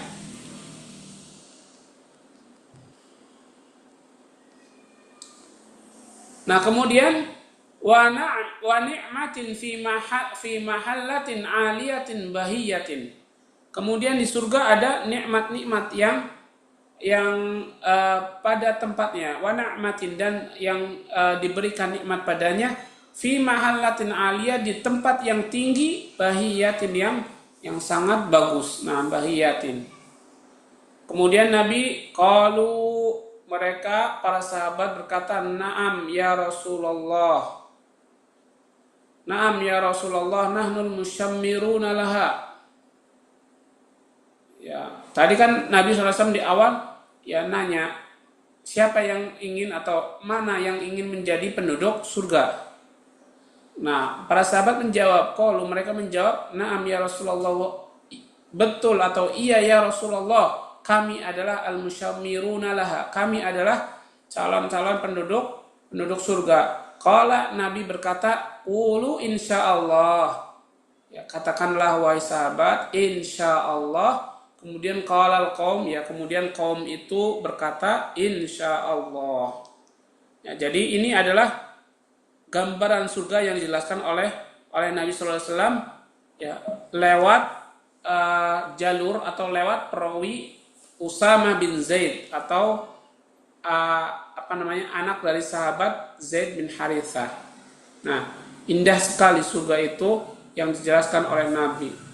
wa ni'matin fi mahallatin 'aliyatin bahiyatin. Kemudian di surga ada nikmat-nikmat yang pada tempatnya, wa ni'matin, dan yang diberikan nikmat padanya, fi mahallatin 'aliyah, di tempat yang tinggi, bahiyatin, yang sangat bagus. Nah, bahiyatin. Kemudian Nabi mereka para sahabat berkata, "Na'am ya Rasulullah. Na'am ya Rasulullah, nahnul musyammiruna laha." Ya, tadi kan Nabi SAW di awal ya nanya, siapa yang ingin atau mana yang ingin menjadi penduduk surga? Nah, para sahabat menjawab, qalu, mereka menjawab, na'am ya Rasulullah, betul atau iya ya Rasulullah, kami adalah al-musyammiruna laha, kami adalah calon-calon penduduk surga. Qala, Nabi berkata, qulu insyaallah. Ya, katakanlah wahai sahabat, insyaallah. Kemudian qalal qaum, ya, kemudian kaum itu berkata insyaallah. Ya, jadi ini adalah gambaran surga yang dijelaskan oleh Nabi sallallahu alaihi wasallam, ya, lewat jalur atau lewat perawi Usama bin Zaid atau anak dari sahabat Zaid bin Harithah. Nah, indah sekali surga itu yang dijelaskan oleh Nabi.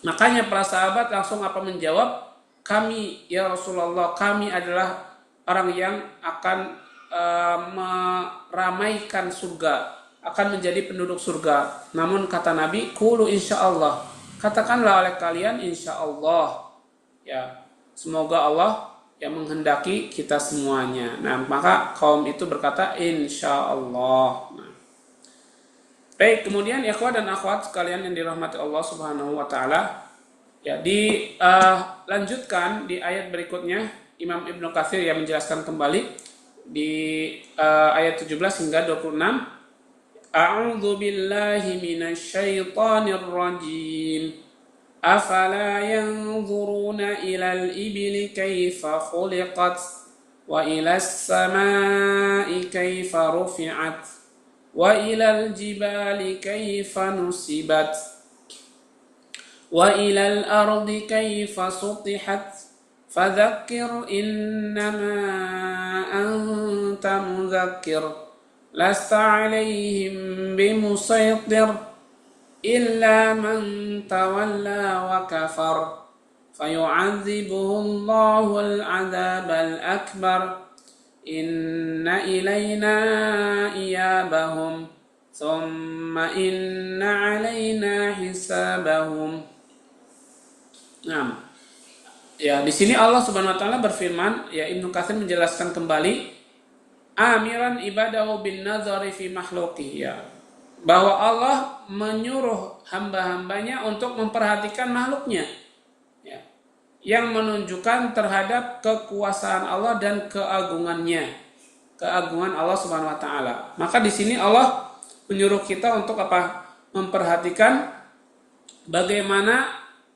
Makanya para sahabat langsung menjawab, kami ya Rasulullah, kami adalah orang yang akan meramaikan surga, akan menjadi penduduk surga. Namun kata Nabi, qulu insyaallah, katakanlah oleh kalian insyaallah. Ya, semoga Allah yang menghendaki kita semuanya. Nah, maka kaum itu berkata insyaallah. Nah, baik, kemudian ikhwah dan akhwat sekalian yang dirahmati Allah Subhanahu wa taala, ya, dilanjutkan di ayat berikutnya Imam Ibnu Katsir yang menjelaskan kembali di ayat 17 hingga 26. A'udzu billahi minasyaitonir rajim. Afala yanzuruna ilal ibli kaifa khuliqat wa ilas samai kaifa rufi'at wa ilal jibali kaifa nusibat wa ilal ardi kaifa sutihat fadzakir innama anta mudzakir lasta alaihim bimusaitir illa man tawalla wa kafar fayu'adzibuhullahu al-'adzabal akbar inna ilayna iyabahum thumma inna alayna hisabahum. Nah, ya, di sini Allah Subhanahu wa taala berfirman, ya, Ibnu Katsir menjelaskan kembali amiran ibadahu bin nazari fi makhluqih, ya, bahwa Allah menyuruh hamba-hambanya untuk memperhatikan makhluknya, ya, yang menunjukkan terhadap kekuasaan Allah dan keagungannya, keagungan Allah Subhanahu wa taala. Maka di sini Allah menyuruh kita untuk memperhatikan bagaimana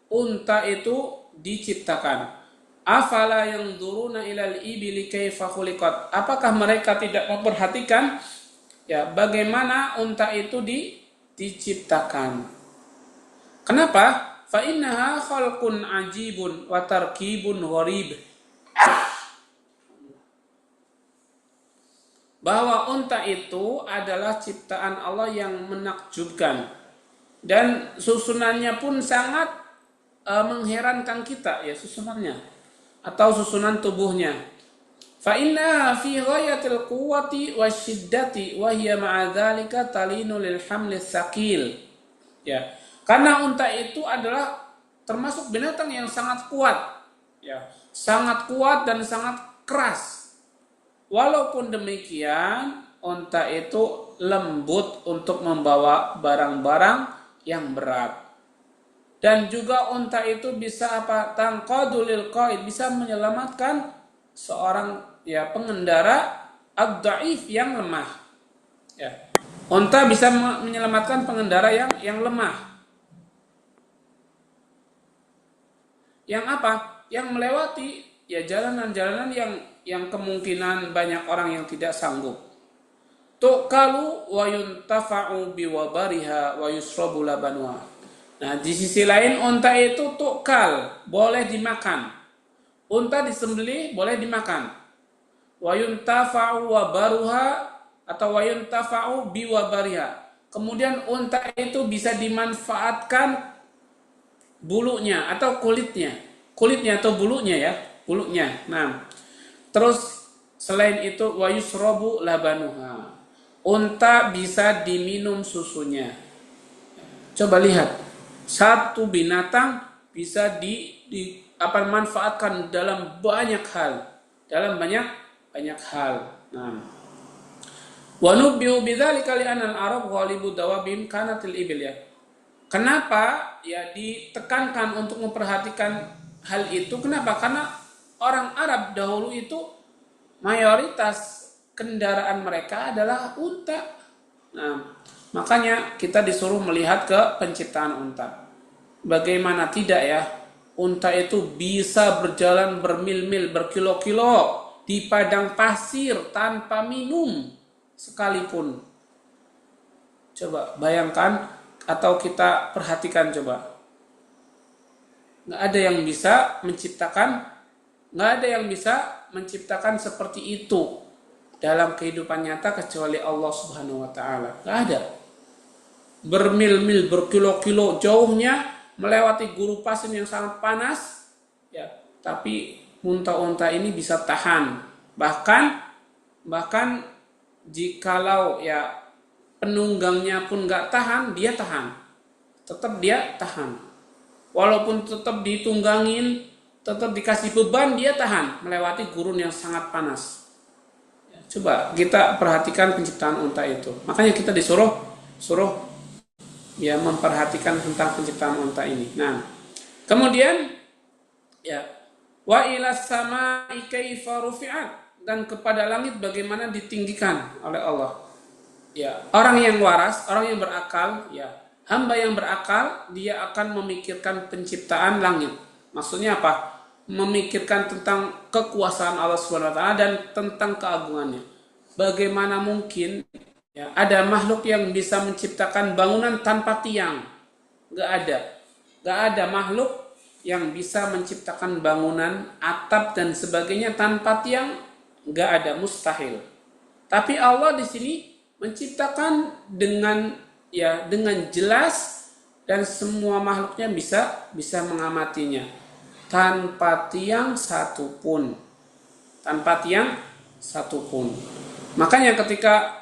unta itu diciptakan. Afala yanzuruna ilal ibili kaifa khuliqat. Apakah mereka tidak memperhatikan, ya, bagaimana unta itu diciptakan? Kenapa? Fa innaha khalqun ajibun wa tarkibun gharib. Bahwa unta itu adalah ciptaan Allah yang menakjubkan dan susunannya pun sangat mengherankan kita, ya, susunannya atau susunan tubuhnya. Fa inna fi ghayatil quwwati wasyiddati wa hiya ma'a dzalika talinu lil hamli tsaqil. Ya, karena unta itu adalah termasuk binatang yang sangat kuat, ya, sangat kuat dan sangat keras. Walaupun demikian, unta itu lembut untuk membawa barang-barang yang berat. Dan juga unta itu bisa tangqadulil qaid, bisa menyelamatkan seorang, ya, pengendara ad-dhaif yang lemah. Ya. Unta bisa menyelamatkan pengendara yang lemah. Yang Yang melewati, ya, jalanan-jalanan yang kemungkinan banyak orang yang tidak sanggup. Tuqalu wa yuntafa'u biwabariha wa yusrabu labanuha. Nah, di sisi lain unta itu tukal, boleh dimakan. Unta disembelih boleh dimakan. Wa yuntafa'u wabaruha atau wa yuntafa'u biwabariha. Kemudian unta itu bisa dimanfaatkan bulunya atau kulitnya. Kulitnya atau bulunya, ya, bulunya. Nah, terus selain itu wa yusrabu labanuha. Unta bisa diminum susunya. Coba lihat. Satu binatang bisa dimanfaatkan dalam banyak hal. dalam banyak hal. Nah, wa nubbihu bidzalika li anna al-arab ghalibu dawabim kanatil ibil ya. Kenapa ya ditekankan untuk memperhatikan hal itu? Kenapa? Karena orang Arab dahulu itu mayoritas kendaraan mereka adalah unta. Nah, makanya kita disuruh melihat ke penciptaan unta. Bagaimana tidak ya? Unta itu bisa berjalan bermil-mil, berkilo-kilo di padang pasir tanpa minum sekalipun. Coba bayangkan atau kita perhatikan coba. Nggak ada yang bisa menciptakan seperti itu dalam kehidupan nyata kecuali Allah Subhanahu wa taala. Nggak ada. Bermil-mil, berkilo-kilo jauhnya melewati gurun pasir yang sangat panas ya, tapi unta-unta ini bisa tahan. Bahkan jikalau ya penunggangnya pun nggak tahan, dia tahan. Tetap dia tahan. Walaupun tetap ditunggangin, tetap dikasih beban, dia tahan melewati gurun yang sangat panas. Ya, coba kita perhatikan penciptaan unta itu. Makanya kita disuruh ya memperhatikan tentang penciptaan unta ini. Nah, kemudian ya wa ilas samai kaifa rufi'at, dan kepada langit bagaimana ditinggikan oleh Allah. Ya, orang yang waras, orang yang berakal, ya, hamba yang berakal, dia akan memikirkan penciptaan langit. Maksudnya apa? Memikirkan tentang kekuasaan Allah Subhanahu wa taala dan tentang keagungannya. Bagaimana mungkin ya, ada makhluk yang bisa menciptakan bangunan tanpa tiang? Enggak ada makhluk yang bisa menciptakan bangunan, atap dan sebagainya tanpa tiang. Enggak ada, mustahil. Tapi Allah di sini menciptakan dengan jelas dan semua makhluknya bisa mengamatinya tanpa tiang satupun. Makanya ketika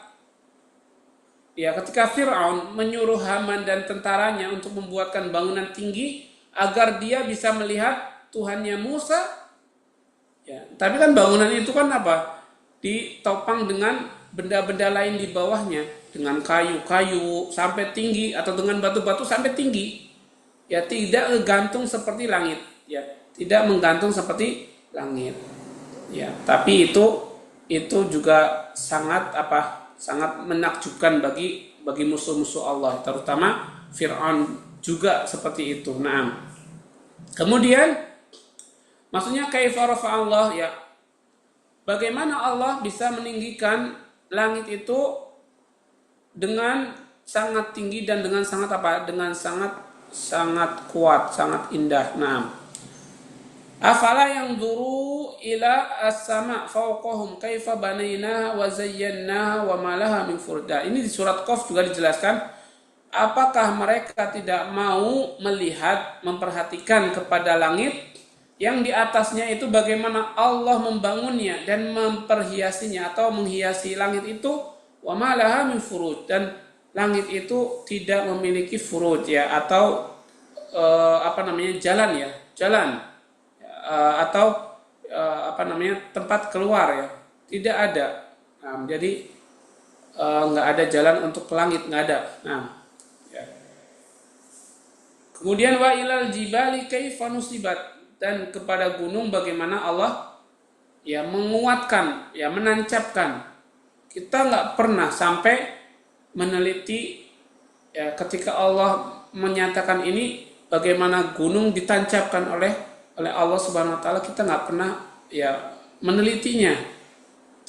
Fir'aun menyuruh Haman dan tentaranya untuk membuatkan bangunan tinggi agar dia bisa melihat Tuhannya Musa, ya, tapi kan bangunan itu kan apa? Ditopang dengan benda-benda lain di bawahnya, dengan kayu-kayu sampai tinggi atau dengan batu-batu sampai tinggi. Ya, tidak gantung seperti langit, ya. Tidak menggantung seperti langit. Ya, tapi itu juga sangat menakjubkan bagi musuh-musuh Allah, terutama Fir'aun juga seperti itu. Nah, kemudian maksudnya kaifa rafa Allah, ya, bagaimana Allah bisa meninggikan langit itu dengan sangat tinggi dan dengan sangat kuat, sangat indah. Nah, afala yang duru ila as-sama' fawqahum kaifa banaynaha wa zayyanaha wa ma laha min furda. Ini di surat Qaf juga dijelaskan, apakah mereka tidak mau melihat, memperhatikan kepada langit yang di atasnya itu bagaimana Allah membangunnya dan memperhiasinya atau menghiasi langit itu, wa ma laha min furuj, dan langit itu tidak memiliki furuj, ya, atau jalan tempat keluar, ya, tidak ada. Nah, jadi nggak ada jalan untuk ke langit, nggak ada. Nah, ya. Kemudian wa ilal jibali kaifa nusibat, dan kepada gunung bagaimana Allah ya menguatkan, ya menancapkan. Kita nggak pernah sampai meneliti ya ketika Allah menyatakan ini bagaimana gunung ditancapkan oleh Allah Subhanahu wa taala, kita nggak pernah ya menelitinya.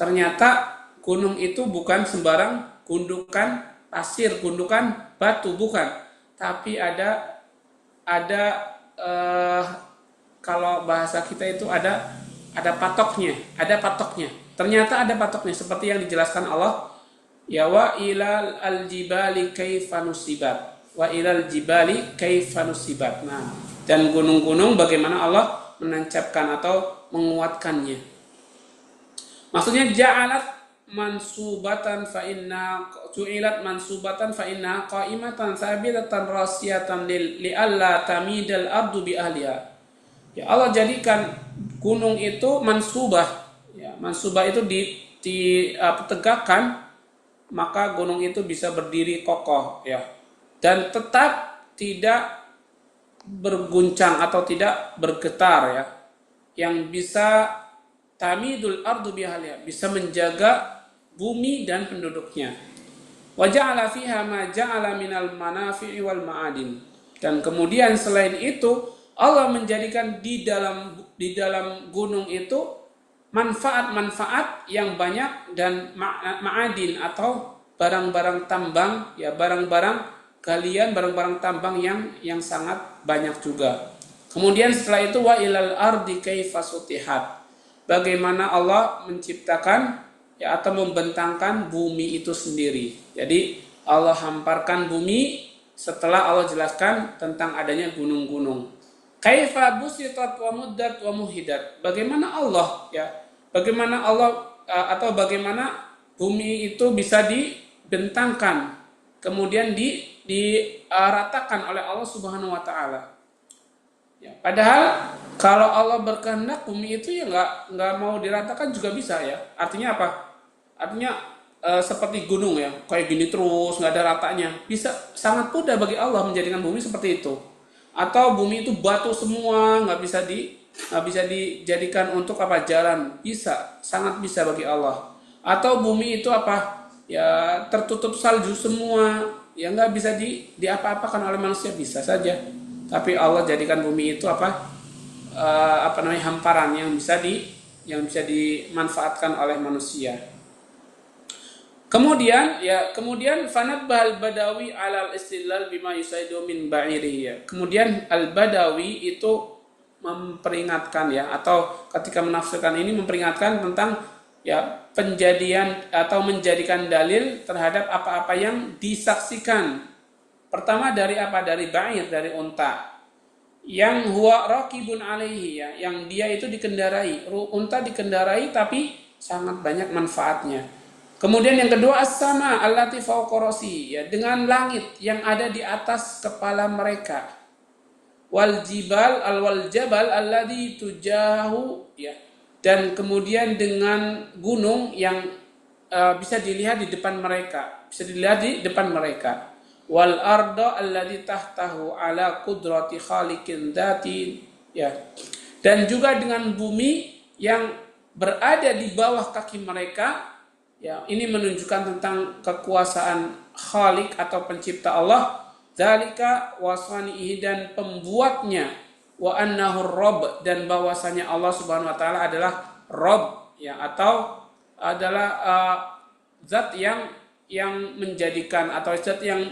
Ternyata gunung itu bukan sembarang gundukan pasir, gundukan batu, bukan. Tapi ada kalau bahasa kita itu ada patoknya. Ternyata ada patoknya seperti yang dijelaskan Allah, ya wa ilal aljibali kaifa nusibat. Nah, dan gunung-gunung bagaimana Allah menancapkan atau menguatkannya. Maksudnya ja'alat mansubatan fa inna qa'imatan sabitatan rasiyatan li alla tamidal ardu bi ahliha. Ya, Allah jadikan gunung itu mansubah, Ya, mansubah itu tegakkan, maka gunung itu bisa berdiri kokoh ya. Dan tetap tidak berguncang atau tidak bergetar ya. Yang bisa tamidul ardu bihaliha, bisa menjaga bumi dan penduduknya. Wa ja'ala fiha ma ja'ala minal manafi'i wal ma'adin. Dan kemudian selain itu Allah menjadikan di dalam gunung itu manfaat-manfaat yang banyak dan ma'adin atau barang-barang tambang ya, barang-barang galian, barang-barang tambang yang sangat banyak juga. Kemudian setelah itu wa ilal ardi kaifa sutihat. Bagaimana Allah menciptakan ya atau membentangkan bumi itu sendiri. Jadi Allah hamparkan bumi setelah Allah jelaskan tentang adanya gunung-gunung. Kaifa busitat wa muddat wa muhidat. Bagaimana Allah ya? Bagaimana Allah atau bagaimana bumi itu bisa dibentangkan, kemudian diratakan oleh Allah Subhanahu wa taala. Ya, padahal kalau Allah berkehendak bumi itu ya nggak mau diratakan juga bisa ya. Artinya apa? Artinya seperti gunung ya, kayak gini terus nggak ada ratanya. Bisa sangat mudah bagi Allah menjadikan bumi seperti itu. Atau bumi itu batu semua, nggak bisa dijadikan untuk apa jalan. Bisa, sangat bisa bagi Allah. Atau bumi itu apa? Ya tertutup salju semua, ya nggak bisa diapa-apakan oleh manusia, bisa saja. Tapi Allah jadikan bumi itu hamparan yang bisa dimanfaatkan oleh manusia. Kemudian fanabbah al-Badawi 'ala al-istidlal bima yusaidu min ba'irihi ya. Kemudian al-Badawi itu memperingatkan ya, atau ketika menafsirkan ini memperingatkan tentang ya penjadian atau menjadikan dalil terhadap apa-apa yang disaksikan. Pertama dari apa? Dari ba'ir, dari unta. Yang huwa raqibun alaihi ya, yang dia itu dikendarai. Unta dikendarai tapi sangat banyak manfaatnya. Kemudian yang kedua as-sama allati fawqa rasi ya, dengan langit yang ada di atas kepala mereka. Wal jabal alladhi tujahu ya. Dan kemudian dengan gunung yang bisa dilihat di depan mereka. Wal arda allati tahtahu ala qudrati khaliqin dzati ya. Dan juga dengan bumi yang berada di bawah kaki mereka. Ya, ini menunjukkan tentang kekuasaan Khalik atau pencipta Allah, dzalika wasanihi dan pembuatnya, wa annahu rabb dan bahwasanya Allah Subhanahu wa taala adalah Rabb ya, atau adalah zat yang menjadikan atau zat yang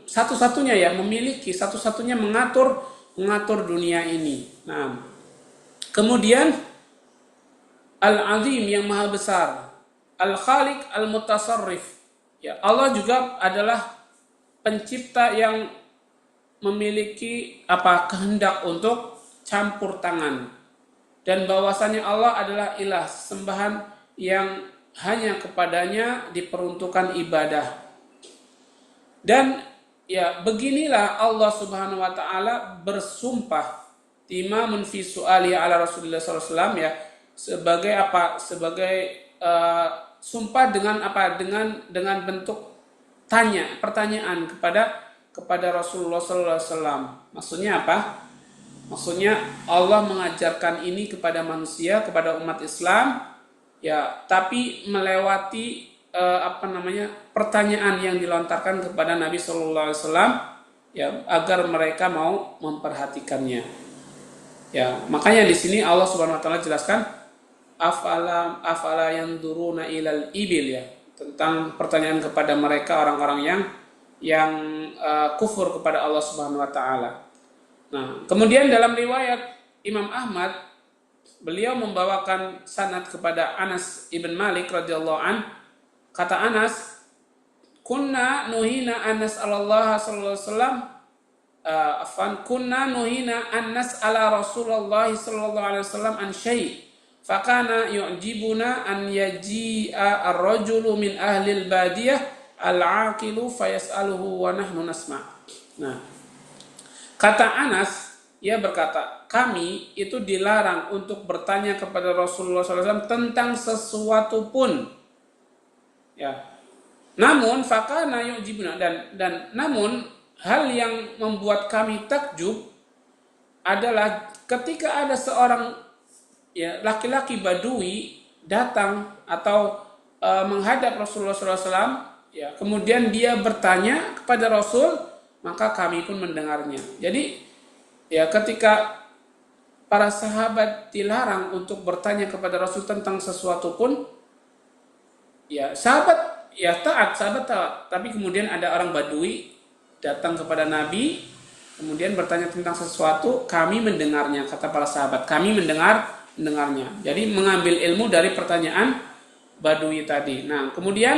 satu-satunya ya memiliki, satu-satunya mengatur dunia ini. Nah, kemudian Al-Azim yang maha besar, Al-Khaliq Al-Mutasarrif. Ya, Allah juga adalah pencipta yang memiliki kehendak untuk campur tangan. Dan bahwasanya Allah adalah ilah, sembahan yang hanya kepadanya diperuntukkan ibadah. Dan ya beginilah Allah Subhanahu wa taala bersumpah timamun fi su'ali ala Rasulullah sallallahu alaihi wasallam ya, sebagai sumpah dengan bentuk pertanyaan kepada Rasulullah sallallahu alaihi wasallam. Maksudnya apa? Maksudnya Allah mengajarkan ini kepada manusia, kepada umat Islam ya, tapi melewati pertanyaan yang dilontarkan kepada Nabi sallallahu alaihi wasallam ya, agar mereka mau memperhatikannya. Ya, makanya di sini Allah Subhanahu wa taala jelaskan afala yanzuruna ilal ibil ya, tentang pertanyaan kepada mereka orang-orang yang kufur kepada Allah Subhanahu wa taala. Nah, kemudian dalam riwayat Imam Ahmad, beliau membawakan sanad kepada Anas ibn Malik radhiyallahu an. Kata Anas, kunna nuhina Anas Allah sallallahu alaihi wasallam kunna nuhina Anas ala Rasulullah sallallahu alaihi wasallam an syai'. Fakana yu'jibuna an yaji'a ar-rajulu min ahlil badiyah al-aqilu fayas'aluhu wa nahnu nasma'. Nah, kata Anas, ia berkata, kami itu dilarang untuk bertanya kepada Rasulullah SAW tentang sesuatu pun. Ya. Namun fakana yu'jibuna, dan namun hal yang membuat kami takjub adalah ketika ada seorang laki-laki Badui datang atau menghadap Rasulullah SAW, kemudian dia bertanya kepada Rasul, maka kami pun mendengarnya. Jadi ketika para sahabat dilarang untuk bertanya kepada Rasul tentang sesuatu pun, sahabat taat. Tapi kemudian ada orang Badui datang kepada Nabi, kemudian bertanya tentang sesuatu, kami mendengarnya, kata para sahabat, kami mendengarnya. Jadi mengambil ilmu dari pertanyaan Badui tadi. Nah, kemudian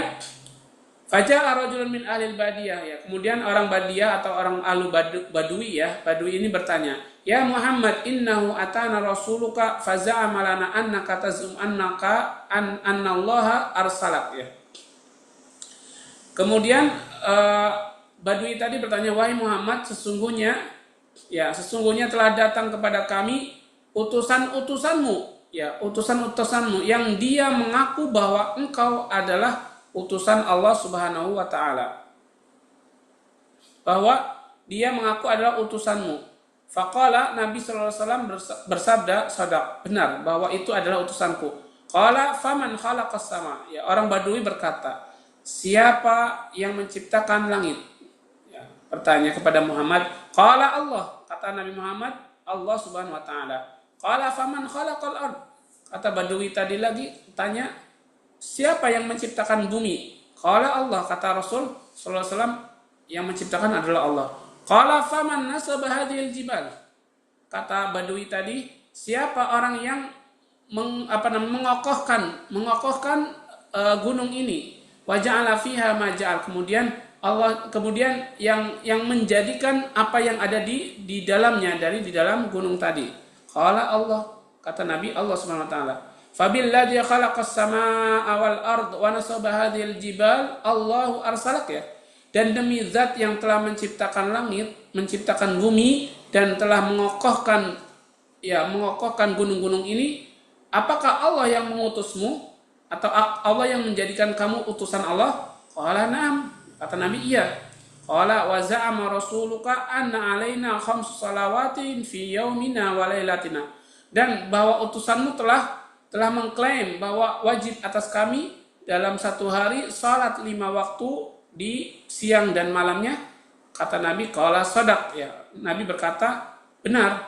faja'a rajulun min ahlil badiyah, kemudian orang badiyah atau orang ahlu badui Badui ini bertanya, ya Muhammad, innahu atana rasuluka faza'ama lana annaka tazum annaka annallaha arsalak Kemudian Badui tadi bertanya, wahai Muhammad, sesungguhnya telah datang kepada kami utusan-utusanmu yang dia mengaku bahwa engkau adalah utusan Allah Subhanahu wa ta'ala, bahwa dia mengaku adalah utusanmu. Faqala, Nabi sallallahu alaihi wasallam bersabda, sadaq, benar bahwa itu adalah utusanku. Qala faman khalaqas sama, orang Badui berkata, siapa yang menciptakan langit? Bertanya kepada Muhammad. Qala Allah, kata Nabi Muhammad, Allah Subhanahu wa ta'ala. Qala faman khalaqal ard, kata Badui tadi lagi tanya, siapa yang menciptakan bumi? Qala Allah, kata Rasul sallallahu alaihi wasallam, yang menciptakan adalah Allah. Qala faman nasaba hadhil jibal, kata Badui tadi, siapa orang yang mengokohkan gunung ini? Wa ja'ala fiha ma ja'al, kemudian yang menjadikan apa yang ada di dalamnya, di dalam gunung tadi. Qala Allah, kata Nabi, Allah Subhanahu wa ta'ala. Fabilladzi khalaqas samaa'a wal ard wa nasaba hadhil jibal Allahu arsalak Dan demi zat yang telah menciptakan langit, menciptakan bumi, dan telah mengokohkan gunung-gunung ini, apakah Allah yang mengutusmu atau Allah yang menjadikan kamu utusan Allah? Qala na'am, kata Nabi, iya. Qala wa za'ama rasuluka anna alaina khamsu salawatin fi yaumina wa lailatina, dan bahwa utusanmu telah mengklaim bahwa wajib atas kami dalam satu hari salat 5 waktu di siang dan malamnya. Kata Nabi, qala sadaq, Nabi berkata, benar.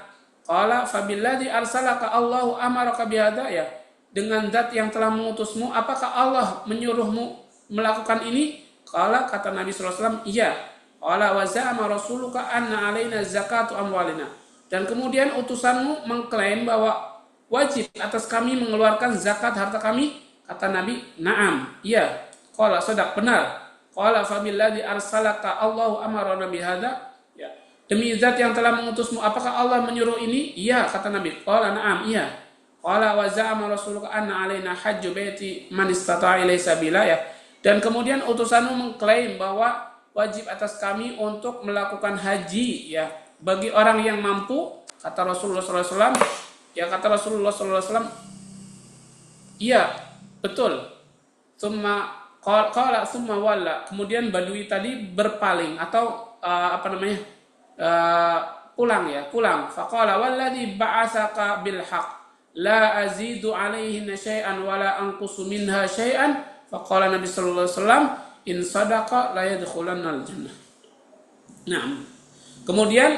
Qala fabilladzi arsalaka Allahu amaraka bihadza, dengan zat yang telah mengutusmu, apakah Allah menyuruhmu melakukan ini? Qala, kata Nabi sallallahu alaihi wasallam, iya. Qala wa za'ama rasuluka anna alaina zakatu amwalina, dan kemudian utusanmu mengklaim bahwa wajib atas kami mengeluarkan zakat harta kami. Kata Nabi, na'am, iya. Qala sadaq, benar. Qala fabilladzi arsalaka Allahu amarana bihadza, demi zat yang telah mengutusmu, apakah Allah menyuruh ini? Iya, kata Nabi. Qala na'am, iya. Qala wa za'ama rasuluka anna alaina hajju baiti man istata'a ilaihi sabila, dan kemudian utusanmu mengklaim bahwa wajib atas kami untuk melakukan haji bagi orang yang mampu. Kata Rasulullah sallallahu alaihi wasallam, kata Rasulullah sallallahu alaihi wasallam, iya, betul. Summa walla, kemudian Badui tadi berpaling atau pulang. Faqala walladzi ba'atsaka bil haqq la azidu alaihi syai'an wa la anqusu minha syai'an. Faqala Nabi sallallahu alaihi wasallam, in sadaqa la yadkhulannal jannah. Nah, kemudian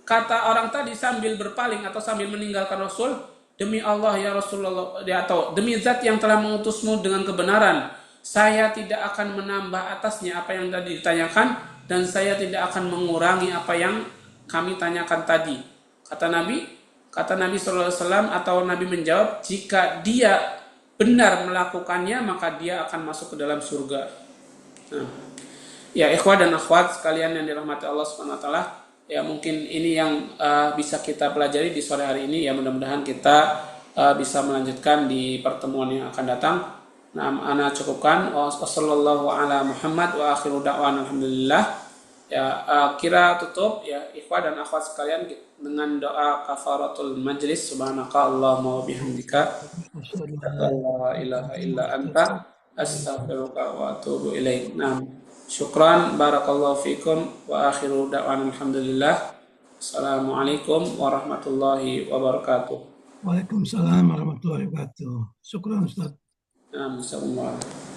kata orang tadi sambil berpaling atau sambil meninggalkan Rasul, demi Allah ya Rasulullah, atau demi zat yang telah mengutusmu dengan kebenaran, saya tidak akan menambah atasnya apa yang tadi ditanyakan, dan saya tidak akan mengurangi apa yang kami tanyakan tadi. Kata Nabi sallallahu alaihi wasallam, atau Nabi menjawab, jika dia benar melakukannya maka dia akan masuk ke dalam surga. Nah, ikhwah dan akhwat sekalian yang dirahmati Allah Subhanahu wa taala, mungkin ini yang bisa kita pelajari di sore hari ini. Mudah-mudahan kita bisa melanjutkan di pertemuan yang akan datang. Nah, ana cukupkan. Wassallallahu ala Muhammad wa akhiru da'wana alhamdulillah. Kira tutup ikhwah dan akhwat sekalian, dengan doa kafaratul majlis. Subhanaka Allahumma wa bihamdika Asyhadu an la la ilaha illa anta ilaha astaghfiruka wa atubu ilaik. Naam. Syukran barakallahu fikum wa akhiru da'wan alhamdulillah. Assalamualaikum warahmatullahi wabarakatuh. Waalaikumsalam warahmatullahi wabarakatuh. Syukran Ustaz. Naam, assalamualaikum.